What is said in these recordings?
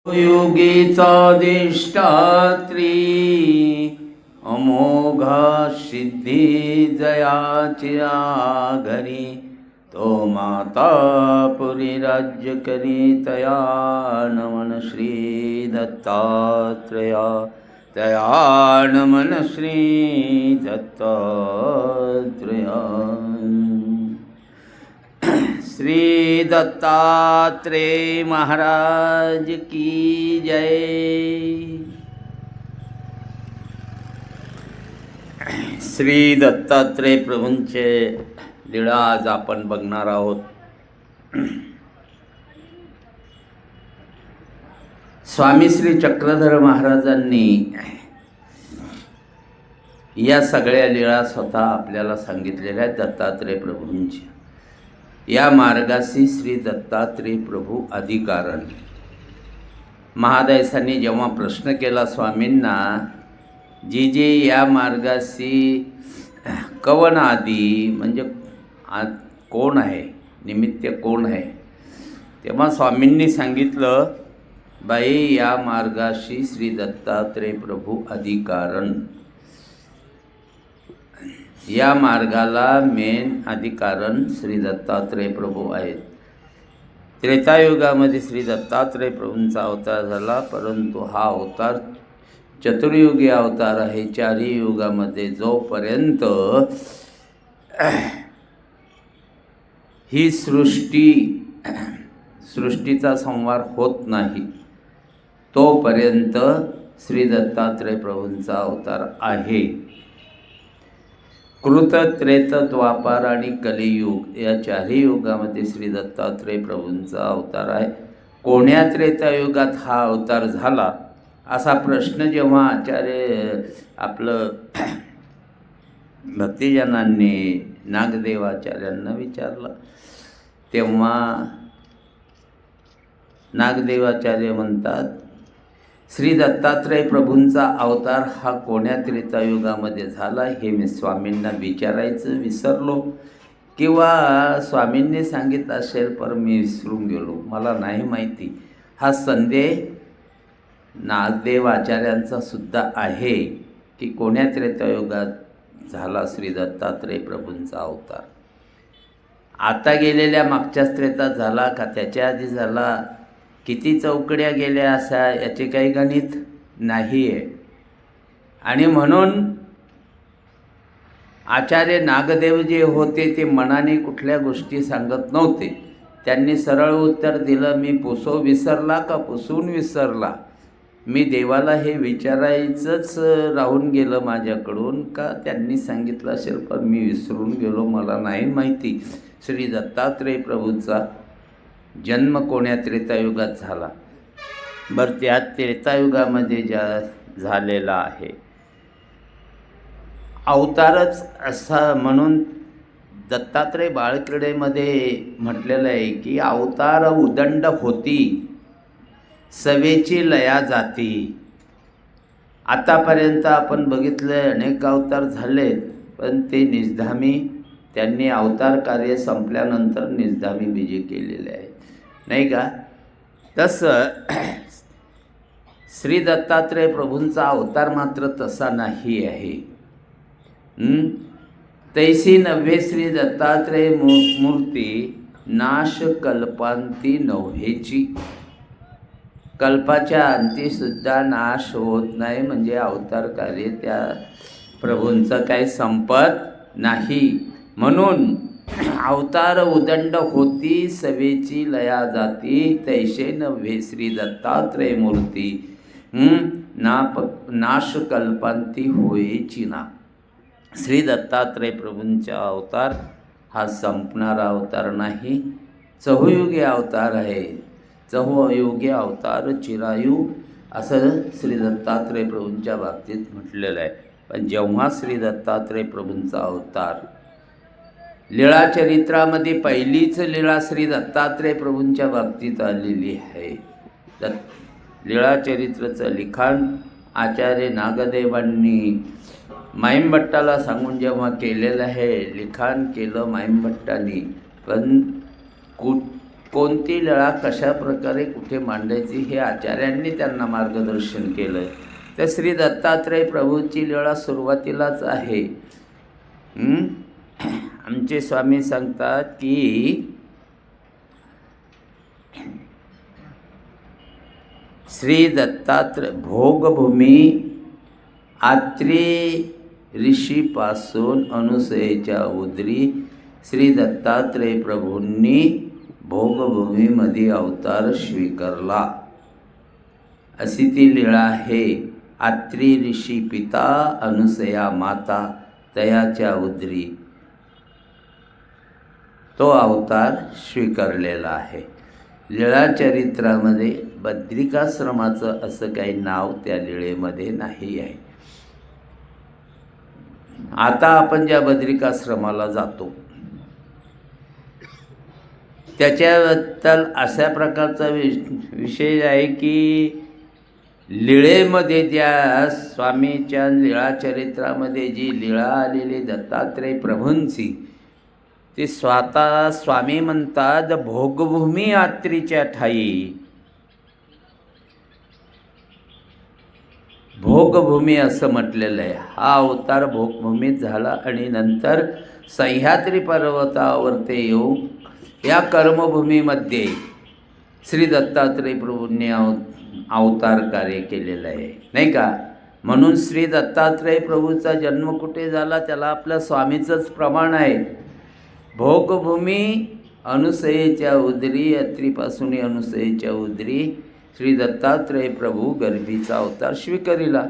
योगीचा अधिष्ठात्री अमोघा सिद्धी जयाच्या घरी तो माता पुरी राज्य करी तया नमन श्री दत्तात्रेया तया नमन श्री दत्तात्रेया। श्री दत्तात्रेय महाराज की जय। श्री दत्तात्रेय प्रभूंचे लीळा आज आपण बघणार आहोत। स्वामी श्री चक्रधर महाराजांनी या सगळ्या लीळा स्वतः आपल्याला सांगितलेल्या आहेत दत्तात्रेय प्रभूंच्या। या मार्गाशी श्री दत्तात्रेय प्रभू अधिकारण। महादायसांनी जेव्हा प्रश्न केला स्वामींना, जी जी या मार्गाशी कवन आदी म्हणजे कोण आहे, निमित्त कोण आहे, तेव्हा स्वामींनी सांगितलं, बाई या मार्गाशी श्री दत्तात्रेय प्रभू अधिकारण। या मार्गाला मेन अधिकारण श्री दत्तात्रेय प्रभू आहेत। त्रेतायुगामध्ये श्री दत्तात्रेय प्रभूंचा अवतार झाला, परंतु हा अवतार चतुर्युगी अवतार आहे। चारही युगामध्ये जोपर्यंत ही सृष्टीचा संहार होत नाही तोपर्यंत श्री दत्तात्रेय प्रभूंचा अवतार आहे। कृत, त्रेत, द्वापार आणि कलियुग या चारही युगामध्ये श्री दत्तात्रेय प्रभूंचा अवतार आहे। कोण्या त्रेतायुगात हा अवतार झाला असा प्रश्न जेव्हा आचार्य आपलं भक्तिजनांनी नागदेवाचार्यांना विचारला, तेव्हा नागदेवाचार्य म्हणतात, श्री दत्तात्रेय प्रभूंचा अवतार हा कोण्या त्रेतायुगामध्ये झाला हे मी स्वामींना विचारायचं विसरलो, किंवा स्वामींनी सांगितलं असेल पर मी विसरून गेलो, मला नाही माहिती। हा संदेह नागदेव आचार्यांचा सुद्धा आहे की कोण्या त्रेतायुगात झाला श्री दत्तात्रेय प्रभूंचा अवतार। आता गेलेल्या मागच्याच त्रेतात झाला का त्याच्या आधी झाला, किती चौकड्या गेल्या असा याचे काही गणित नाही आहे। आणि म्हणून आचार्य नागदेव जे होते ते मनाने कुठल्या गोष्टी सांगत नव्हते। त्यांनी सरळ उत्तर दिलं, मी पुसो विसरला का पुसून विसरला, मी देवाला हे विचारायचंच राहून गेलं माझ्याकडून का त्यांनी सांगितलं असेल पण मी विसरून गेलो, मला नाही माहिती श्री दत्तात्रेय प्रभूचा जन्म कोण्या त्रेतायुगात झाला। बरं, त्या त्रेतायुगामध्ये झालेला आहे अवतारच असा, म्हणून दत्तात्रेय बाळक्रीडेमध्ये म्हटलेलं आहे की अवतार उदंड होती सवेची लया जाती। आतापर्यंत आपण बघितलं अनेक अवतार झाले, पण ते निजधामी त्यांनी अवतार कार्य संपल्यानंतर निजधामी बीजे केलेले आहेत, नाही का। तसं श्री दत्तात्रेय प्रभूंचा अवतार मात्र तसा नाही आहे। तैसी नव्हे श्री दत्तात्रेय मूर्ती नाश कल्पांती नव्हेची। कल्पाच्या अंतीसुद्धा नाश होत नाही, म्हणजे अवतार कार्य त्या प्रभूंचं काही संपत नाही। म्हणून अवतार उदंड होती सवेची लया जाती, तैसे नव्हे श्री दत्तात्रेय मूर्ती नाश कल्पांती होयची ना। श्री दत्तात्रेय प्रभूंचा अवतार हा संपणारा अवतार नाही, चहुयुगी अवतार आहे। चहुयुगी अवतार चिरायू असं श्री दत्तात्रेय प्रभूंच्या बाबतीत म्हटलेलं आहे। पण जेव्हा श्री दत्तात्रेय प्रभूंचा अवतार लीळा चरित्रामध्ये पहिलीच लीळा श्री दत्तात्रेय प्रभूंच्या बाबतीत आलेली आहे। लीळा चरित्राचं लिखाण आचार्य नागदेवांनी माईमभट्टाला सांगून जेव्हा केलेलं आहे, लिखाण केलं माईमभट्टांनी, पण कोणती लीळा कशा प्रकारे कुठे मांडायची हे आचार्यांनी त्यांना मार्गदर्शन केलं. तर श्री दत्तात्रय प्रभूंची लीळा सुरुवातीलाच आहे. आमचे स्वामी सांगतात की श्री दत्तात्रय भोगभूमी आत्री ऋषीपासून अनुसयेच्या उदरी श्री दत्तात्रय प्रभूंनी भोगभूमीमध्ये अवतार स्वीकारला, अशी ती लीळा आहे. आत्री ऋषी पिता अनुसया माता तयाच्या उदरी तो अवतार स्वीकारलेला आहे. लीळा चरित्रामध्ये बद्रिकाश्रमाचं असं काही नाव त्या लीळेमध्ये नाही आहे. आता आपण ज्या बद्रिकाश्रमाला जातो त्याच्याबद्दल अशा प्रकारचा विषय आहे की लीळेमध्ये ज्या स्वामीच्या लीळा चरित्रामध्ये जी लीळा आलेली दत्तात्रय प्रभूंची ती स्वतः स्वामी म्हणतात भोगभूमी आत्रीच्या ठाई भोगभूमी असं म्हटलेलं आहे. हा अवतार भोगभूमीत झाला आणि नंतर सह्याद्री पर्वतावरती येऊन या कर्मभूमीमध्ये श्री दत्तात्रय प्रभूंनी अवतार कार्य केलेलं आहे, नाही का. म्हणून श्री दत्तात्रय प्रभूचा जन्म कुठे झाला त्याला आपल्या स्वामीचंच प्रमाण आहे. भोगभूमी अनुसयेच्या उदरी अत्रीपासून अनुसयेच्या उदरी श्री दत्तात्रय प्रभू गर्भीचा अवतार स्वीकारिला.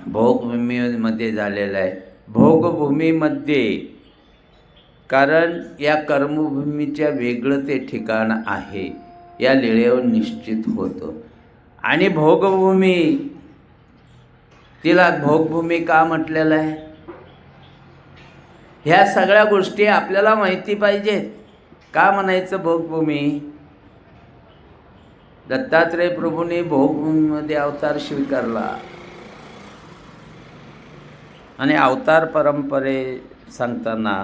भोगभूमीमध्ये झालेला आहे. भोगभूमीमध्ये कारण या कर्मभूमीच्या वेगळं ते ठिकाण आहे या लीळेवर निश्चित होतं. आणि भोगभूमी तिला भोगभूमी का म्हटलेलं आहे ह्या सगळ्या गोष्टी आपल्याला माहिती पाहिजेत. का म्हणायचं भोगभूमी? दत्तात्रय प्रभूंनी भोगभूमीमध्ये अवतार स्वीकारला आणि अवतार परंपरे सांगताना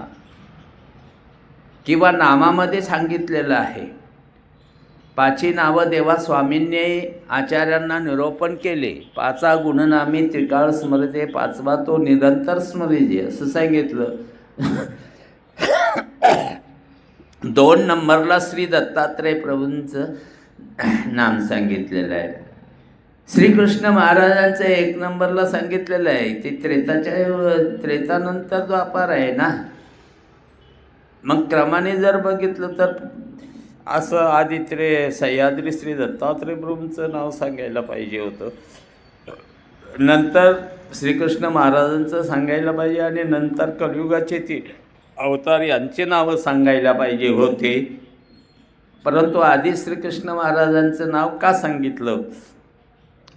किंवा नामामध्ये सांगितलेलं आहे. 5 नावं देवा स्वामींनी आचार्यांना निरूपण केले. 5 गुणनामी त्रिकाळ स्मरते, 5वा तो निरंतर स्मरेजे असं सांगितलं. 2 नंबरला श्री दत्तात्रय प्रभूंचं नाम सांगितलेलं आहे. श्रीकृष्ण महाराजांचं 1 नंबरला सांगितलेलं आहे. ते त्रेतानंतर द्वापार आहे ना. मग क्रमाने जर बघितलं तर असं आधी सह्याद्री श्री दत्तात्रय प्रभूंचं नाव सांगायला पाहिजे होतं, नंतर श्रीकृष्ण महाराजांचं सांगायला पाहिजे आणि नंतर कलियुगाचे 3 अवतार यांचे नावं सांगायला पाहिजे होते. परंतु आधी श्रीकृष्ण महाराजांचं नाव का सांगितलं?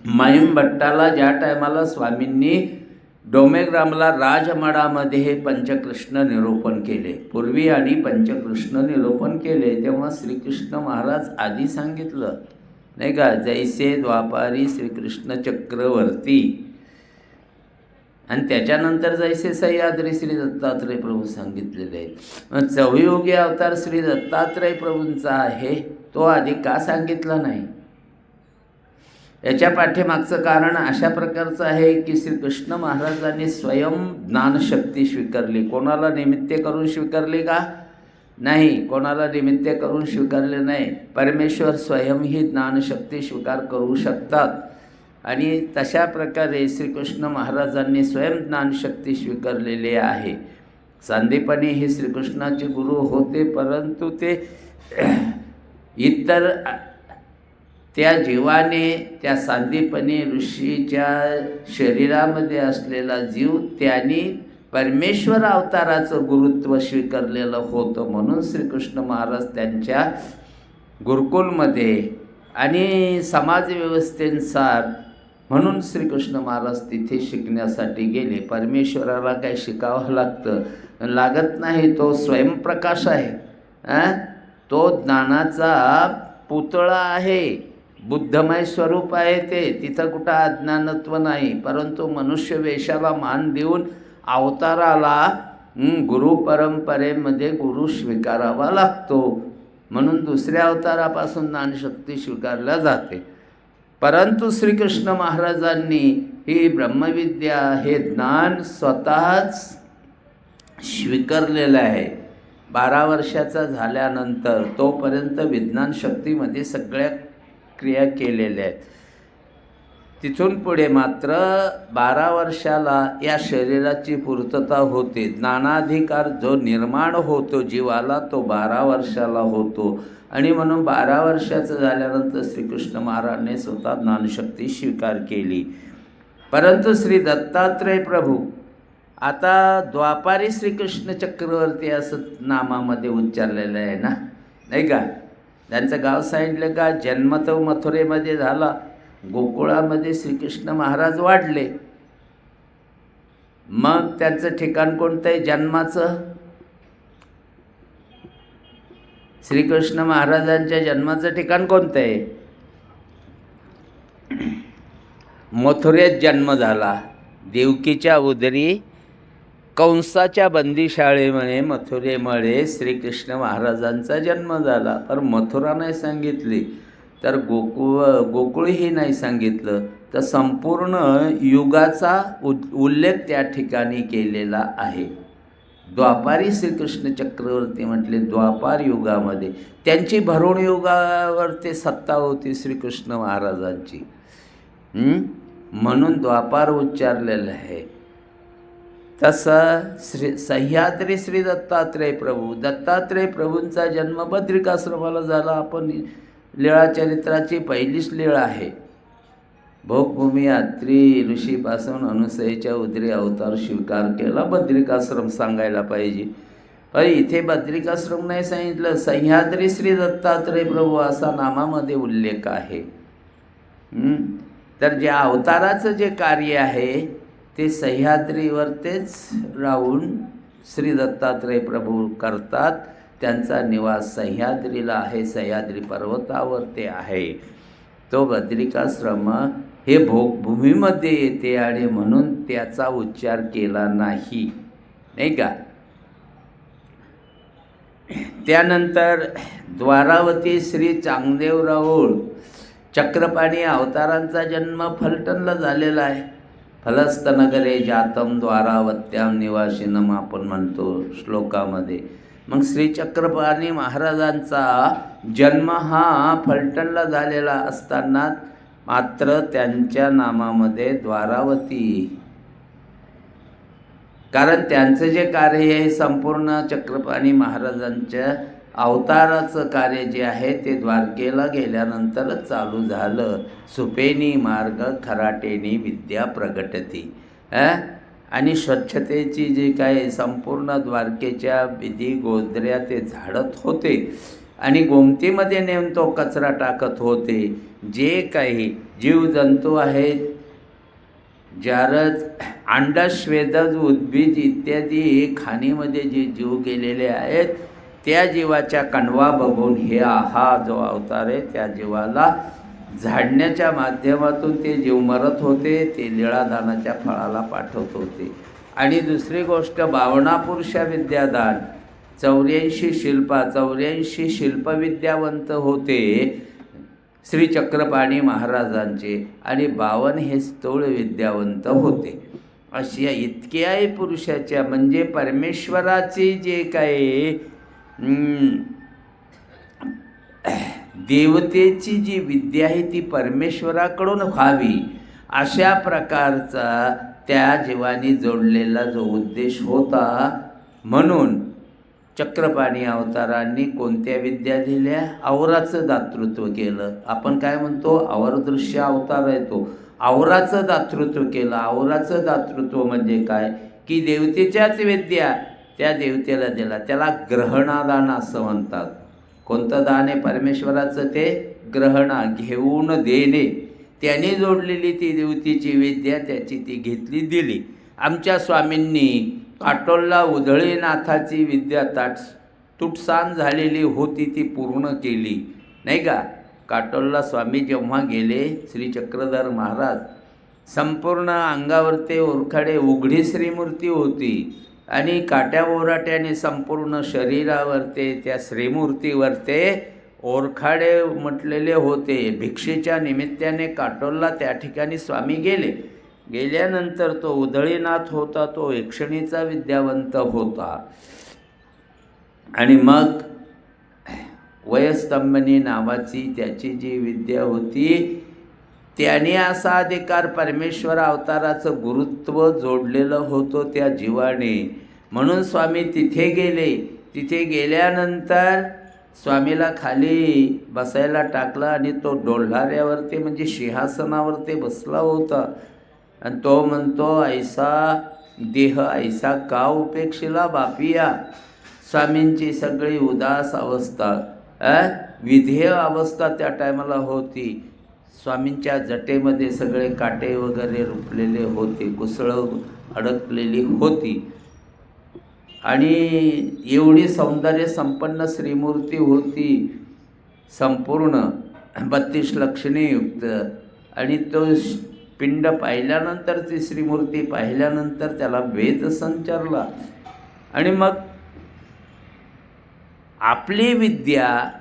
माईम भट्टाला ज्या टायमाला स्वामींनी डोमेग्रामला राजमडामध्ये हे पंचकृष्ण निरूपण केले, पूर्वी आणि पंचकृष्ण निरूपण केले, तेव्हा श्रीकृष्ण महाराज आधी सांगितलं नाही का, जैसे द्वापारी श्रीकृष्ण चक्रवर्ती, आणि त्याच्यानंतर जैसे सह्याद्री श्री दत्तात्रय प्रभू सांगितलेले आहेत. चौयुगी अवतार श्री दत्तात्रय प्रभूंचा आहे, तो आधी का सांगितला नाही? याच्या पाठीमागचं कारण अशा प्रकारचं आहे की श्रीकृष्ण महाराजांनी स्वयं ज्ञानशक्ती स्वीकारली. कोणाला निमित्त करून स्वीकारली का? नाही, कोणाला निमित्त करून स्वीकारले नाही. परमेश्वर स्वयं ही ज्ञानशक्ती स्वीकार करू शकतात आणि तशा प्रकारे श्रीकृष्ण महाराजांनी स्वयं ज्ञानशक्ती स्वीकारलेली आहे. सांदीपनी हे श्रीकृष्णाचे गुरु होते, परंतु ते इतर त्या जीवाने त्या सांदीपनी ऋषीच्या शरीरामध्ये असलेला जीव त्यांनी परमेश्वर अवताराचं गुरुत्व स्वीकारलेलं होतं. म्हणून श्रीकृष्ण महाराज त्यांच्या गुरुकुलमध्ये आणि समाजव्यवस्थेनुसार म्हणून श्रीकृष्ण महाराज तिथे शिकण्यासाठी गेले. परमेश्वराला काही शिकावं लागत नाही, तो स्वयंप्रकाश आहे. तो ज्ञानाचा पुतळा आहे, बुद्धमय स्वरूप आहे ते. तिथं कुठं अज्ञानत्व नाही, परंतु मनुष्य वेशाला मान देऊन अवताराला गुरु परंपरेमध्ये गुरु स्वीकारावा लागतो. म्हणून दुसऱ्या अवतारापासून ज्ञानशक्ती स्वीकारल्या जाते. परंतु श्रीकृष्ण महाराजांनी ही ब्रह्मविद्या हे ज्ञान स्वतःच स्वीकारलेलं आहे. 12 वर्षाचा झाल्यानंतर तोपर्यंत विज्ञान शक्तीमध्ये सगळ्या क्रिया केलेल्या आहेत. तिथून पुढे मात्र 12 वर्षाला या शरीराची पूर्तता होते. ज्ञानाधिकार जो निर्माण होतो जीवाला तो 12 वर्षाला होतो. आणि म्हणून 12 वर्षाचं झाल्यानंतर श्रीकृष्ण महाराजांनी स्वतः ज्ञानशक्ती स्वीकार केली. परंतु श्री दत्तात्रय प्रभू आता द्वापारी श्रीकृष्ण चक्रवर्ती असं नामामध्ये उच्चारलेलं आहे ना, नाही का? त्यांचं गाव सांगितलं का? जन्म तो मथुरेमध्ये झाला, गोकुळामध्ये श्रीकृष्ण महाराज वाढले. मग त्यांचं ठिकाण कोणतं आहे जन्माचं? श्रीकृष्ण महाराजांच्या जन्माचं ठिकाण कोणतं आहे? मथुरेत जन्म झाला. देवकीच्या उदरी कंसाच्या बंदीशाळेमध्ये मथुरेमुळे श्रीकृष्ण महाराजांचा जन्म झाला. पण मथुरा नाही सांगितली, तर गोकुळही नाही सांगितलं, तर संपूर्ण युगाचा उल्लेख त्या ठिकाणी केलेला आहे. द्वापारी श्रीकृष्ण चक्रवर्ती म्हटले. द्वापार युगामध्ये त्यांची भरुण युगावर ते सत्ता होती श्रीकृष्ण महाराजांची, म्हणून द्वापार उच्चारलेलं आहे. तसं सह्याद्री श्री दत्तात्रय प्रभू, दत्तात्रय प्रभूंचा जन्म बद्रिकाश्रमाला झाला. आपण लीळाचरित्राची पहिलीच लीळा आहे. भोगभूमी यात्री ऋषीपासून अनुसयेच्या उदरी अवतार स्वीकार केला. बद्रिकाश्रम सांगायला पाहिजे, पण इथे बद्रिकाश्रम नाही सांगितलं. सह्याद्री श्री दत्तात्रय प्रभू असा नामामध्ये उल्लेख आहे. तर जे अवताराचं जे कार्य आहे ते सह्याद्रीवर तेच राहून श्री दत्तात्रय प्रभू करतात. त्यांचा निवास सह्याद्रीला आहे, सह्याद्री पर्वतावर ते आहे. तो बद्रिकाश्रम हे भोगभूमीमध्ये येते आणि म्हणून त्याचा उच्चार केला नाही, नाही का? त्यानंतर द्वारावती श्री चांगदेव राऊळ चक्रपाणी अवतारांचा जन्म फलटणला झालेला आहे. फलस्तनगरे जातम द्वारावत्याम निवासिनम आपण म्हणतो श्लोकामध्ये. मग श्री चक्रपाणी महाराजांचा जन्म हा फलटणला झालेला असताना मात्र त्यांच्या नामामध्ये द्वारावती, कारण त्यांचं जे कार्य आहे संपूर्ण चक्रपाणी महाराजांच्या अवताराचं कार्य जे आहे ते द्वारकेला गेल्यानंतरच चालू झालं. सुपेनी मार्ग खराटेनी विद्या प्रगटती. आणि स्वच्छतेची जी काय संपूर्ण द्वारकेच्या विधी गोधऱ्या ते झाडत होते आणि गोमतीमध्ये नेऊन तो कचरा टाकत होते. जे काही जीवजंतू आहेत, जारज, अंडज, स्वेदज, उद्भिज इत्यादी खाणीमध्ये जे जीव गेलेले आहेत त्या जीवाच्या कणवा बघून हा जो अवतार आहे त्या जीवाला झाडण्याच्या माध्यमातून ते जीव मरत होते. ते लीळादानाच्या फळाला पाठवत होते. आणि दुसरी गोष्ट 52 पुरुष विद्यादान, 84 शिल्पविद्यावंत होते श्री चक्रपाणी महाराजांचे आणि 52 हे स्थूळ विद्यावंत होते. अशा इतक्याही पुरुषाच्या म्हणजे परमेश्वराची जे काही देवतेची जी विद्या आहे ती परमेश्वराकडून व्हावी अशा प्रकारचा त्या जीवानी जोडलेला जो उद्देश होता. म्हणून चक्रपाणी अवतारांनी कोणत्या विद्या दिल्या? आवराचं दातृत्व केलं. आपण काय म्हणतो? आवरदृश्य अवतार आहे तो. आवराचं दातृत्व केलं. आवराचं दातृत्व म्हणजे काय की देवतेच्याच विद्या त्या देवतेला दिला. त्याला ग्रहणादान असं म्हणतात. कोणतं दान आहे परमेश्वराचं? ते ग्रहणा, घेऊन देणे. त्याने जोडलेली ती देवतेची विद्या त्याची ती घेतली दिली. आमच्या स्वामींनी काटोलला उधळीनाथाची विद्या तुटसान झालेली होती ती पूर्ण केली, नाही का? काटोलला स्वामी जेव्हा गेले श्री चक्रधर महाराज, संपूर्ण अंगावर ते ओरखडे, उघडी श्रीमूर्ती होती. आणि काट्या ओराट्याने संपूर्ण शरीरावर ते त्या श्रीमूर्तीवर ते ओरखाडे म्हटलेले होते. भिक्षेच्या निमित्ताने काटोलला त्या ठिकाणी स्वामी गेल्यानंतर तो उधळीनाथ होता, तो यक्षिणीचा विद्यावंत होता. आणि मग वयस्तंभनी नावाची त्याची जी विद्या होती, त्याने असा अधिकार परमेश्वर अवताराचं गुरुत्व जोडलेलं होतं त्या जीवाने. म्हणून स्वामी तिथे गेले. तिथे गेल्यानंतर स्वामीला खाली बसायला टाकला आणि तो डोल्हाऱ्यावरती म्हणजे सिंहासनावरती बसला होता. आणि तो म्हणतो, ऐसा देह ऐसा का उपेक्षिला बापिया. स्वामींची सगळी उदास अवस्था, विधेय अवस्था त्या टायमाला होती. स्वामींच्या जटेमध्ये सगळे काटे वगैरे रुपलेले होते, कुसळं अडकलेली होती. आणि एवढी सौंदर्य संपन्न श्रीमूर्ती होती, संपूर्ण 32 लक्षणेयुक्त. आणि तो पिंड पाहिल्यानंतर, ती श्रीमूर्ती पाहिल्यानंतर त्याला वेद संचारला. आणि मग आपली विद्या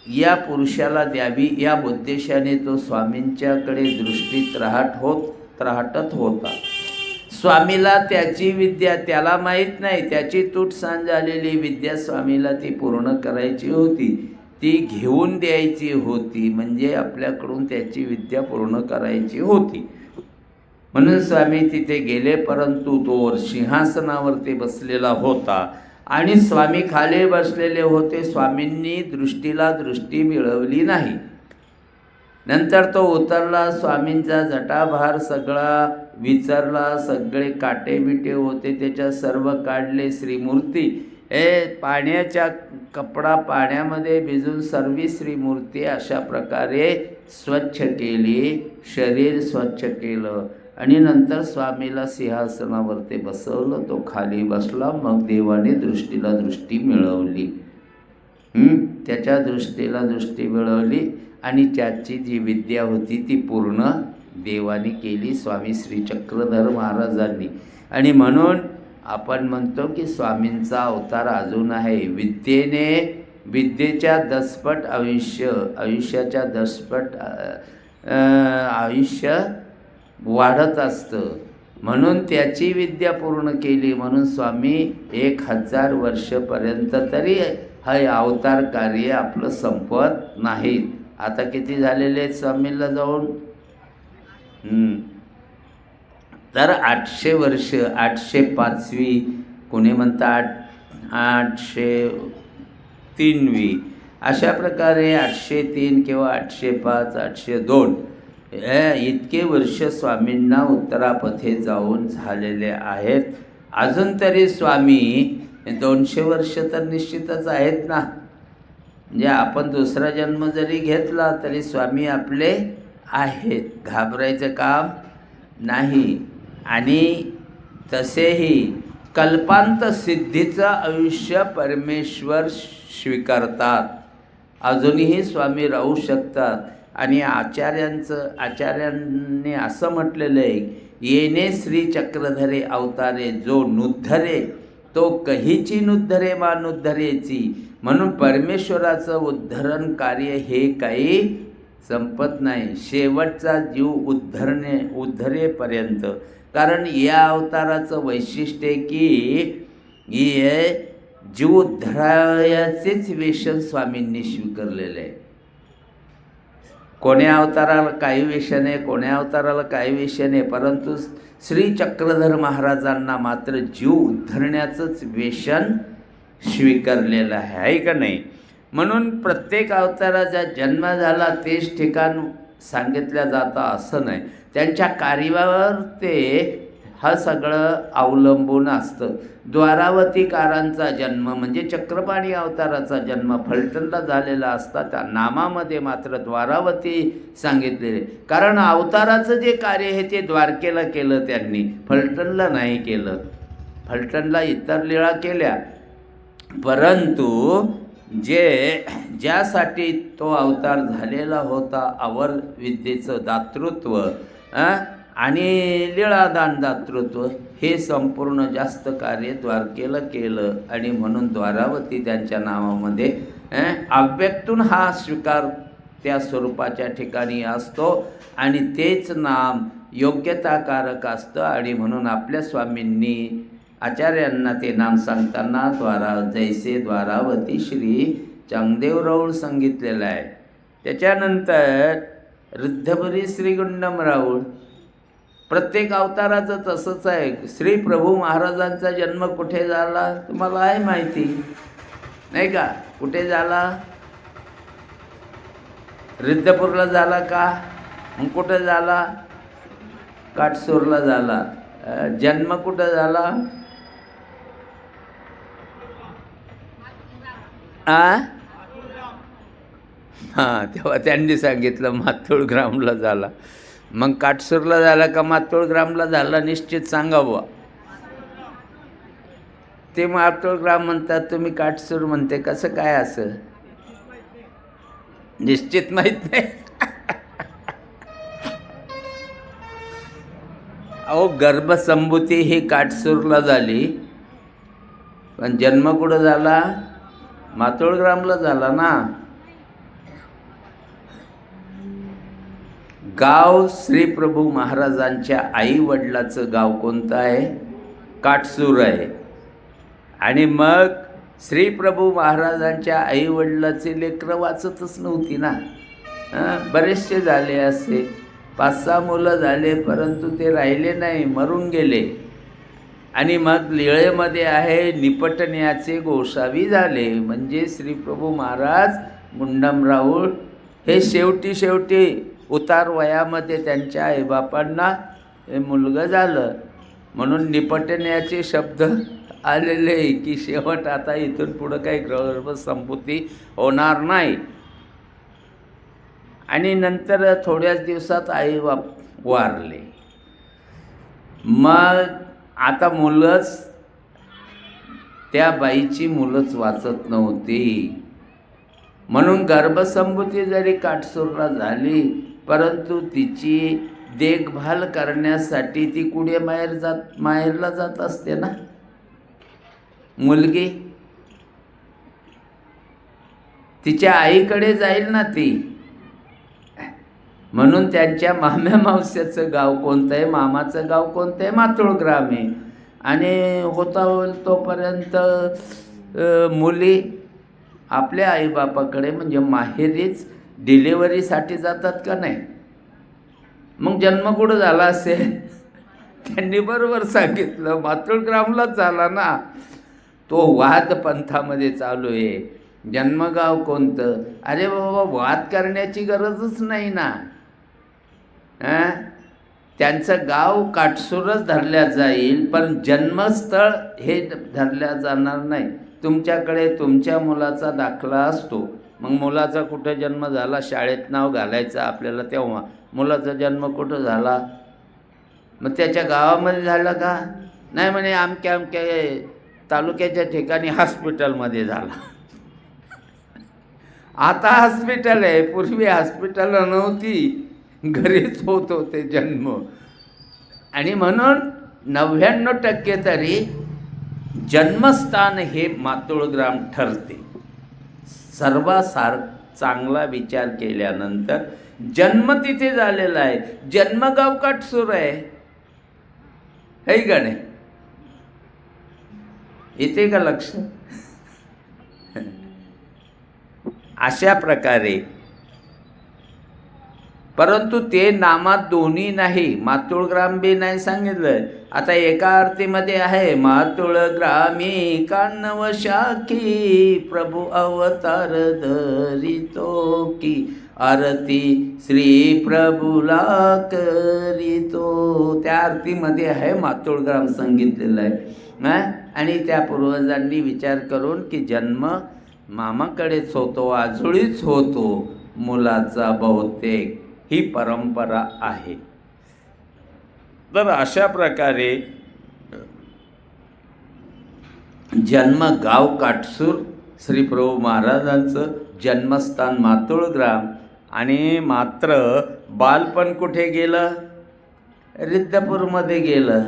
या पुरुषाला द्यावी या उद्देशाने तो स्वामींच्याकडे दृष्टीत राहतच होता. स्वामीला त्याची विद्या, त्याला माहीत नाही, त्याची तूटसांज झालेली विद्या स्वामीला ती पूर्ण करायची होती, ती घेऊन द्यायची होती. म्हणजे आपल्याकडून त्याची विद्या पूर्ण करायची होती. म्हणून स्वामी तिथे गेले, परंतु तो सिंहासनावरती बसलेला होता आणि स्वामी खाली बसलेले होते. स्वामींनी दृष्टीला दृष्टी मिळवली नाही. नंतर तो उतरला, स्वामींचा जटाभार सगळा विचारला, सगळे काटे बिटे होते त्याच्या सर्व काढले. श्रीमूर्ती पाण्याच्या कपडा पाण्यामध्ये भिजून सर्व श्रीमूर्ती अशा प्रकारे स्वच्छ केली, शरीर स्वच्छ केलं. आणि नंतर स्वामीला सिंहासनावरती बसवलं, तो खाली बसला. मग देवाने दृष्टीला दृष्टी मिळवली, त्याच्या दृष्टीला दृष्टी मिळवली आणि त्याची जी विद्या होती ती पूर्ण देवाने केली, स्वामी श्री चक्रधर महाराजांनी. आणि म्हणून आपण म्हणतो की स्वामींचा अवतार अजून आहे. विद्येच्या दसपट आयुष्याच्या दसपट आयुष्य वाढत असतं. म्हणून त्याची विद्या पूर्ण केली. म्हणून स्वामी 1000 वर्षपर्यंत तरी हे अवतार कार्य आपलं संपत नाहीत. आता किती झालेले आहेत स्वामीला जाऊन? तर 800 वर्ष, 805वी, कोणी म्हणतात 803वी, अशा प्रकारे 803 किंवा 805, 802 इतके वर्ष स्वामींना उत्तरापथे जाऊन झालेले आहेत. अजून तरी स्वामी 200 वर्ष तर निश्चितच आहेत ना. म्हणजे आपण दुसरा जन्म जरी घेतला तरी स्वामी आपले आहेत, घाबरायचं काम नाही. आणि तसेही कल्पांत सिद्धीचं आयुष्य परमेश्वर स्वीकारतात. अजूनही स्वामी राहू शकतात. आणि आचार्यांनी असं म्हटलेलं आहे, येणे श्री चक्रधरे अवतारे, जो नुद्धरे तो कहीची नुद्धरे मा नुद्धरेची. म्हणून परमेश्वराचं उद्धरण कार्य हे काही संपत नाही, शेवटचा जीव उद्धरेपर्यंत. कारण या अवताराचं वैशिष्ट्य आहे की जीव उद्धरायाचेच वेषण स्वामींनी स्वीकारलेलं आहे. कोण्या अवताराला काही वेषण आहे, कोण्या अवताराला काही वेषण आहे, परंतु श्री चक्रधर महाराजांना मात्र जीव उद्धरण्याचंच वेषण स्वीकारलेलं आहे का नाही. म्हणून प्रत्येक अवताराचा जन्म झाला तेच ठिकाण सांगितलं जातं असं नाही. त्यांच्या कार्यावर ते हा सगळं अवलंबून असतं. द्वारावतीकारांचा जन्म म्हणजे चक्रपाणी अवताराचा जन्म फलटणला झालेला असता, त्या नामामध्ये मात्र द्वारावती सांगितलेले. कारण अवताराचं जे कार्य आहे ते द्वारकेला केलं त्यांनी, फलटणला नाही केलं. फलटणला इतर लीळा केल्या, परंतु ज्यासाठी तो अवतार झालेला होता, अवर विद्येचं दातृत्व आणि लीळादान दातृत्व हे संपूर्ण जास्त कार्य द्वारकेला केलं आणि म्हणून द्वारावती त्यांच्या नावामध्ये अव्यक्तून हा स्वीकार त्या स्वरूपाच्या ठिकाणी असतो आणि तेच नाम योग्यताकारक असतं आणि म्हणून आपल्या स्वामींनी आचार्यांना ते नाम सांगताना जैसे द्वारावती श्री चांगदेव सांगितलेलं आहे. त्याच्यानंतर रुद्धपुरी श्री गुंडम राऊळ. प्रत्येक अवताराचं तसंच आहे. श्री प्रभू महाराजांचा जन्म कुठे झाला तुम्हाला आहे माहिती नाही का? कुठे झाला? रिद्धपूरला झाला का? मग कुठं झाला? काटसूरला झाला. जन्म कुठं झाला? हां, तेव्हा त्यांनी सांगितलं मातोळग्रामला झाला. मग काटसूरला झाला का मातोळग्रामला झाला? निश्चित सांगा बुवा. ते मातोळग्राम म्हणतात, तुम्ही काटसूर म्हणते, कसं काय असं? निश्चित माहीत नाही. अहो, गर्भसंभूती ही काटसूरला झाली, पण जन्म कुठं झाला? मातोळग्रामला झाला ना. गाव श्री प्रभू महाराजांच्या आई वडिलाचं गाव कोणतं आहे? काटसूर आहे. आणि मग श्री प्रभू महाराजांच्या आई वडिलाचे लेकरं वाचतच नव्हती ना. बरेचसे झाले असे, 5-6 मुलं झाले, परंतु ते राहिले नाही, मरून गेले. आणि मग लीळेमध्ये आहे निपटण्याचे गोसावी झाले. म्हणजे श्री प्रभू महाराज गुंडम राऊळ हे शेवटी उतार वयामध्ये त्यांच्या आईबापांना हे मुलगं झालं, म्हणून निपटण्याचे शब्द आलेले की शेवट आता इथून पुढं काही गर्भसंभूती होणार नाही. आणि नंतर थोड्याच दिवसात आई वारले. मग आता मुलंच, त्या बाईची मुलंच वाचत नव्हती, म्हणून गर्भसंभूती जरी काटसूरला झाली, परंतु तिची देखभाल करण्यासाठी ती कुठे माहेरला जात असते ना मुलगी, तिच्या आईकडे जाईल ना ती. म्हणून त्यांच्या माम्या मावश्याचं गाव कोणतं आहे, मामाचं गाव कोणतं आहे? मातोळग्राम आहे. आणि होता होईल तोपर्यंत मुली आपल्या आईबापाकडे म्हणजे माहेरीच डिलेवरीसाठी जातात का नाही? मग जन्म कुठं झाला असेल? त्यांनी बरोबर सांगितलं, मातोळग्रामलाच झाला ना. तो वाद पंथामध्ये चालू आहे. जन्मगाव कोणतं? अरे बाबा, वाद करण्याची गरजच नाही ना. त्यांचं गाव काटसूरच धरल्या जाईल, पण जन्मस्थळ हे धरल्या जाणार नाही. तुमच्याकडे तुमच्या मुलाचा दाखला असतो, मग मुलाचा कुठं जन्म झाला, शाळेत नाव घालायचं आपल्याला, तेव्हा मुलाचा जन्म कुठं झाला? मग त्याच्या गावामध्ये झाला का? नाही, म्हणे अमक्या तालुक्याच्या ठिकाणी हॉस्पिटलमध्ये झाला. आता हॉस्पिटल आहे, पूर्वी हॉस्पिटल नव्हती, घरीच होत होते जन्म. आणि म्हणून 99% तरी जन्मस्थान हे मातोळग्राम ठरते. चांगला विचार केल्यानंतर जन्म तिथे झालेला आहे, जन्मगाव काटसूर आहे, है का नाही? येते का लक्ष? अशा प्रकारे, परंतु ते नामात दोन्ही नाही, मातोळग्राम बी नाही सांगितलं. आता एका आरतीमध्ये आहे, मातोळग्रामी कानव शाखी प्रभू अवतार धरितो की आरती श्री प्रभूला करितो. त्या आरतीमध्ये आहे मातोळग्राम सांगितलेलं आहे. आणि त्या पूर्वजांनी विचार करून की जन्म मामाकडेच होतो, आजोळीच होतो मुलाचा बहुतेक, ही परंपरा आहे. तर अशा प्रकारे जन्मगाव काटसूर, श्री प्रभू महाराजांचं जन्मस्थान मातोळग्राम. आणि मात्र बालपण कुठे गेलं? रिद्धपूरमध्ये गेलं.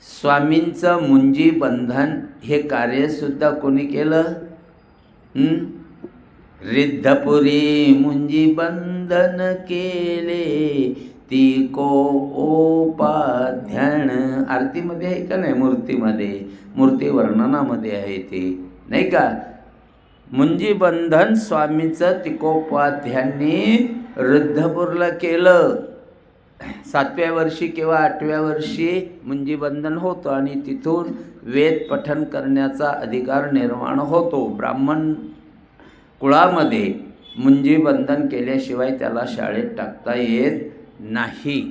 स्वामींचं मुंजी बंधन हे कार्यसुद्धा कोणी केलं? रिद्धपुरी मुंजी बंधन केले, ती को उपाध्यान. आरतीमध्ये आहे का नाही? मूर्तीमध्ये, मूर्ती वर्णनामध्ये आहे ते, नाही का? मुंजी बंधन स्वामीचं तिकोपाध्यांनी रिद्धपूरला केलं. 7व्या वर्षी किंवा 8व्या वर्षी मुंजी बंधन होतं आणि तिथून वेद पठन करण्याचा अधिकार निर्माण होतो. ब्राह्मण कुळामध्ये मुंजी बंधन केल्याशिवाय त्याला शाळेत टाकता येत नाही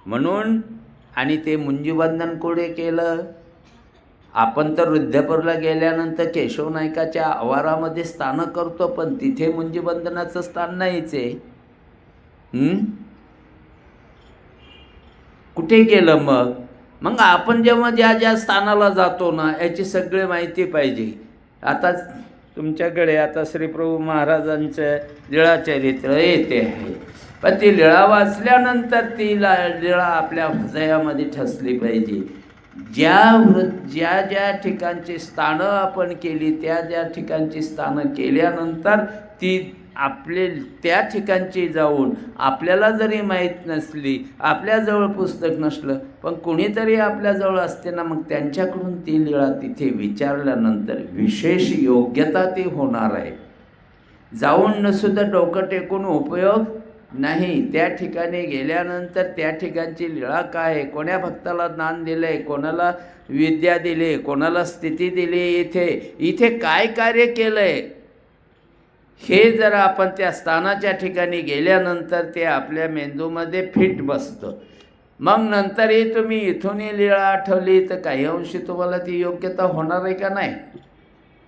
म्हणून. आणि ते मुंजी बंधन कोणी केलं? आपण तर रिद्धपूरला गेल्यानंतर केशव नायकाच्या आवारामध्ये स्थान करतो, पण तिथे मुंजी बंधनाचं स्थान नाहीच आहे. कुठे केलं मग? मग आपण जेव्हा ज्या ज्या स्थानाला जातो ना, याची सगळी माहिती पाहिजे. आता तुमच्याकडे आता श्रीप्रभू महाराजांचं लीळाचरित्र येते आहे, पण ती लीळा वाचल्यानंतर ती लीळा आपल्या हृदयामध्ये ठसली पाहिजे. ज्या ज्या ठिकाणची स्थानं आपण केली, त्या ठिकाणची स्थानं केल्यानंतर ती आपले त्या ठिकाणची जाऊन आपल्याला जरी माहीत नसली, आपल्याजवळ पुस्तक नसलं, पण कुणीतरी आपल्याजवळ असते ना, मग त्यांच्याकडून ती लीळा तिथे विचारल्यानंतर विशेष योग्यता ती होणार आहे. जाऊन नसुद्धा डोकं टेकून उपयोग नाही. त्या ठिकाणी गेल्यानंतर त्या ठिकाणची लीळा काय आहे, कोण्या भक्ताला ज्ञान दिलं आहे, कोणाला विद्या दिली, कोणाला स्थिती दिली, इथे काय कार्य केलं आहे, हे जर आपण त्या स्थानाच्या ठिकाणी गेल्यानंतर ते आपल्या मेंदूमध्ये फिट बसतं. मग नंतरही तुम्ही इथूनही लीळा आठवली तर काही अंशी तुम्हाला ती योग्यता होणार आहे का नाही?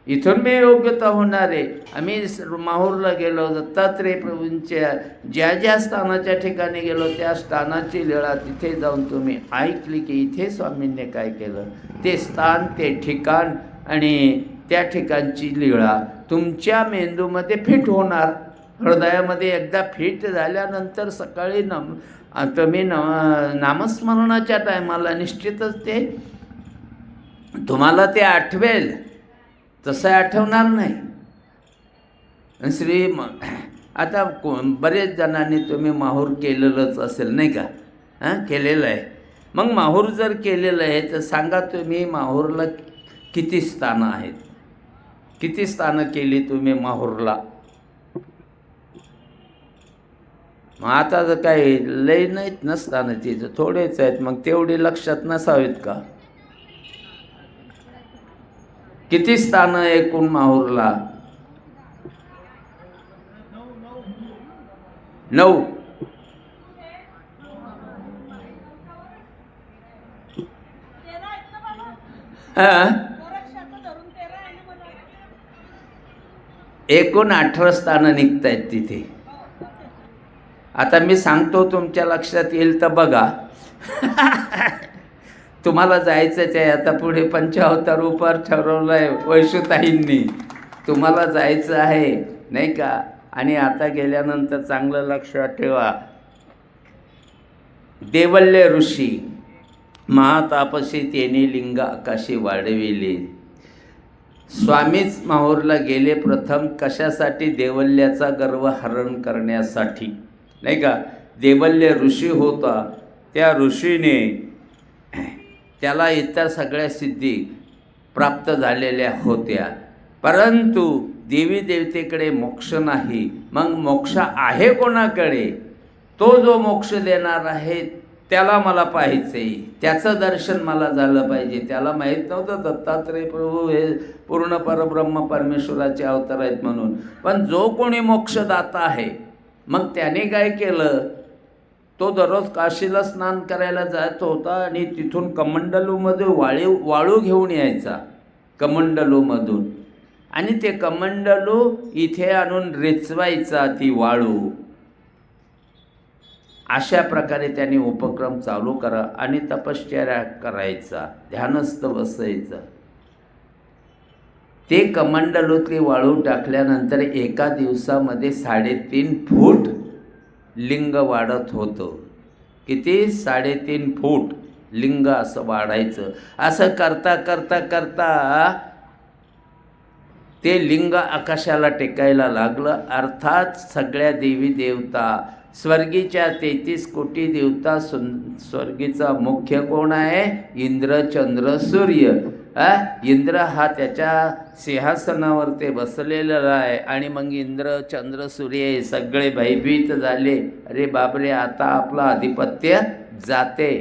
इथून मी योग्यता होणार आहे. आम्ही माहूरला गेलो, दत्तात्रेय प्रभूंच्या ज्या स्थानाच्या ठिकाणी गेलो त्या स्थानाची लीळा तिथे जाऊन तुम्ही ऐकली की इथे स्वामींनी काय केलं, ते स्थान, ते ठिकाण आणि त्या ठिकाणची लीळा तुमच्या मेंदूमध्ये फिट होणार. हृदयामध्ये एकदा फिट झाल्यानंतर सकाळी तुम्ही नामस्मरणाच्या टायमाला निश्चितच ते तुम्हाला ते आठवेल, तसं आठवणार नाही. आता बरेच जणांनी तुम्ही माहूर केलेलंच असेल, नाही का? केलेलं आहे. मग माहूर जर केलेलं आहे तर सांगा तुम्ही माहूरला किती स्थानं आहेत? किती स्थानं केली तुम्ही माहूरला? मग आता तर काही लय नाहीत ना स्थानं, तिथं थोडेच आहेत. मग तेवढी लक्षात नसावीत का? किती स्थानं एकूण माहूरला? 9. एकूण 18 स्थानं निघत आहेत तिथे. आता मी सांगतो, तुमच्या लक्षात येईल तर बघा. तुम्हाला जायचंच आहे. आता पुढे पंचावतार उपार ठरवलं आहे वैशुताईंनी, तुम्हाला जायचं आहे, नाही का? आणि आता गेल्यानंतर चांगलं लक्षात ठेवा, देवल्य ऋषी महातापसी तेने लिंग आकाशी वाढविले. स्वामीच माहूरला गेले प्रथम कशासाठी? देवल्याचा गर्व हरण करण्यासाठी, नाही का? देवल्य ऋषी होता, त्या ऋषीने त्याला इतर सगळ्या सिद्धी प्राप्त झालेल्या होत्या, परंतु देवी देवतेकडे मोक्ष नाही. मग मोक्ष आहे कोणाकडे? तो जो मोक्ष देणार आहे त्याला मला पाहायचं आहे, त्याचं दर्शन मला झालं पाहिजे. त्याला माहीत नव्हतं दत्तात्रेय प्रभू हे पूर्ण परब्रह्म परमेश्वराचे अवतार आहेत म्हणून. पण जो कोणी मोक्षदाता आहे, मग त्याने काय केलं? तो दररोज काशीला स्नान करायला जात होता आणि तिथून कमंडलूमध्ये वाळू घेऊन यायचा, कमंडलूमधून, आणि ते कमंडलू इथे आणून रेचवायचा ती वाळू. अशा प्रकारे त्यांनी उपक्रम चालू करा आणि तपश्चर्या करायचा, ध्यानस्थ बसायचं. ते कमंडलूतली वाळू टाकल्यानंतर एका दिवसामध्ये 3.5 फूट लिंग वाढत होतं. किती? 3.5 फूट लिंग असं वाढायचं. असं करता करता करता ते लिंग आकाशाला टेकायला लागलं. अर्थात सगळ्या देवी देवता, स्वर्गीच्या 33 कोटी देवता, स्वर्गीचा मुख्य कोण आहे? इंद्र, चंद्र, सूर्य. इंद्र हा त्याच्या सिंहासनावर ते बसलेला आहे. आणि मग इंद्र, चंद्र, सूर्य हे सगळे भयभीत झाले. अरे बापरे, आता आपलं आधिपत्य जाते.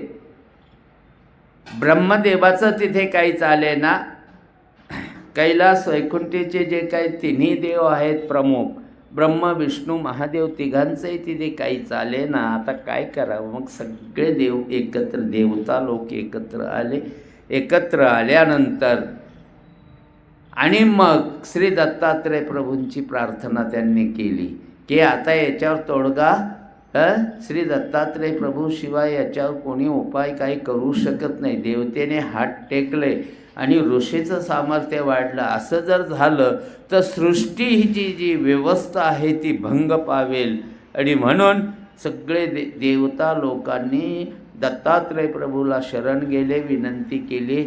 ब्रह्मदेवाचं तिथे काही चाले ना. कैलास वैकुंठीचे जे काही तिन्ही देव आहेत प्रमुख, ब्रह्म, विष्णू, महादेव, तिघांचंही तिथे काही चाले ना. आता काय करावं? मग सगळे देव एकत्र, देवता लोक एकत्र आले. एकत्र आल्यानंतर आणि मग श्री दत्तात्रय प्रभूंची प्रार्थना त्यांनी केली की आता याच्यावर तोडगा श्री दत्तात्रय प्रभू शिवाय याच्यावर कोणी उपाय काही करू शकत नाही. देवतेने हात टेकले आणि ऋषीचं सामर्थ्य वाढलं. असं जर झालं तर सृष्टी ही जी व्यवस्था आहे ती भंग पावेल. आणि म्हणून सगळे देवता लोकांनी दत्तात्रय प्रभूला शरण गेले, विनंती केली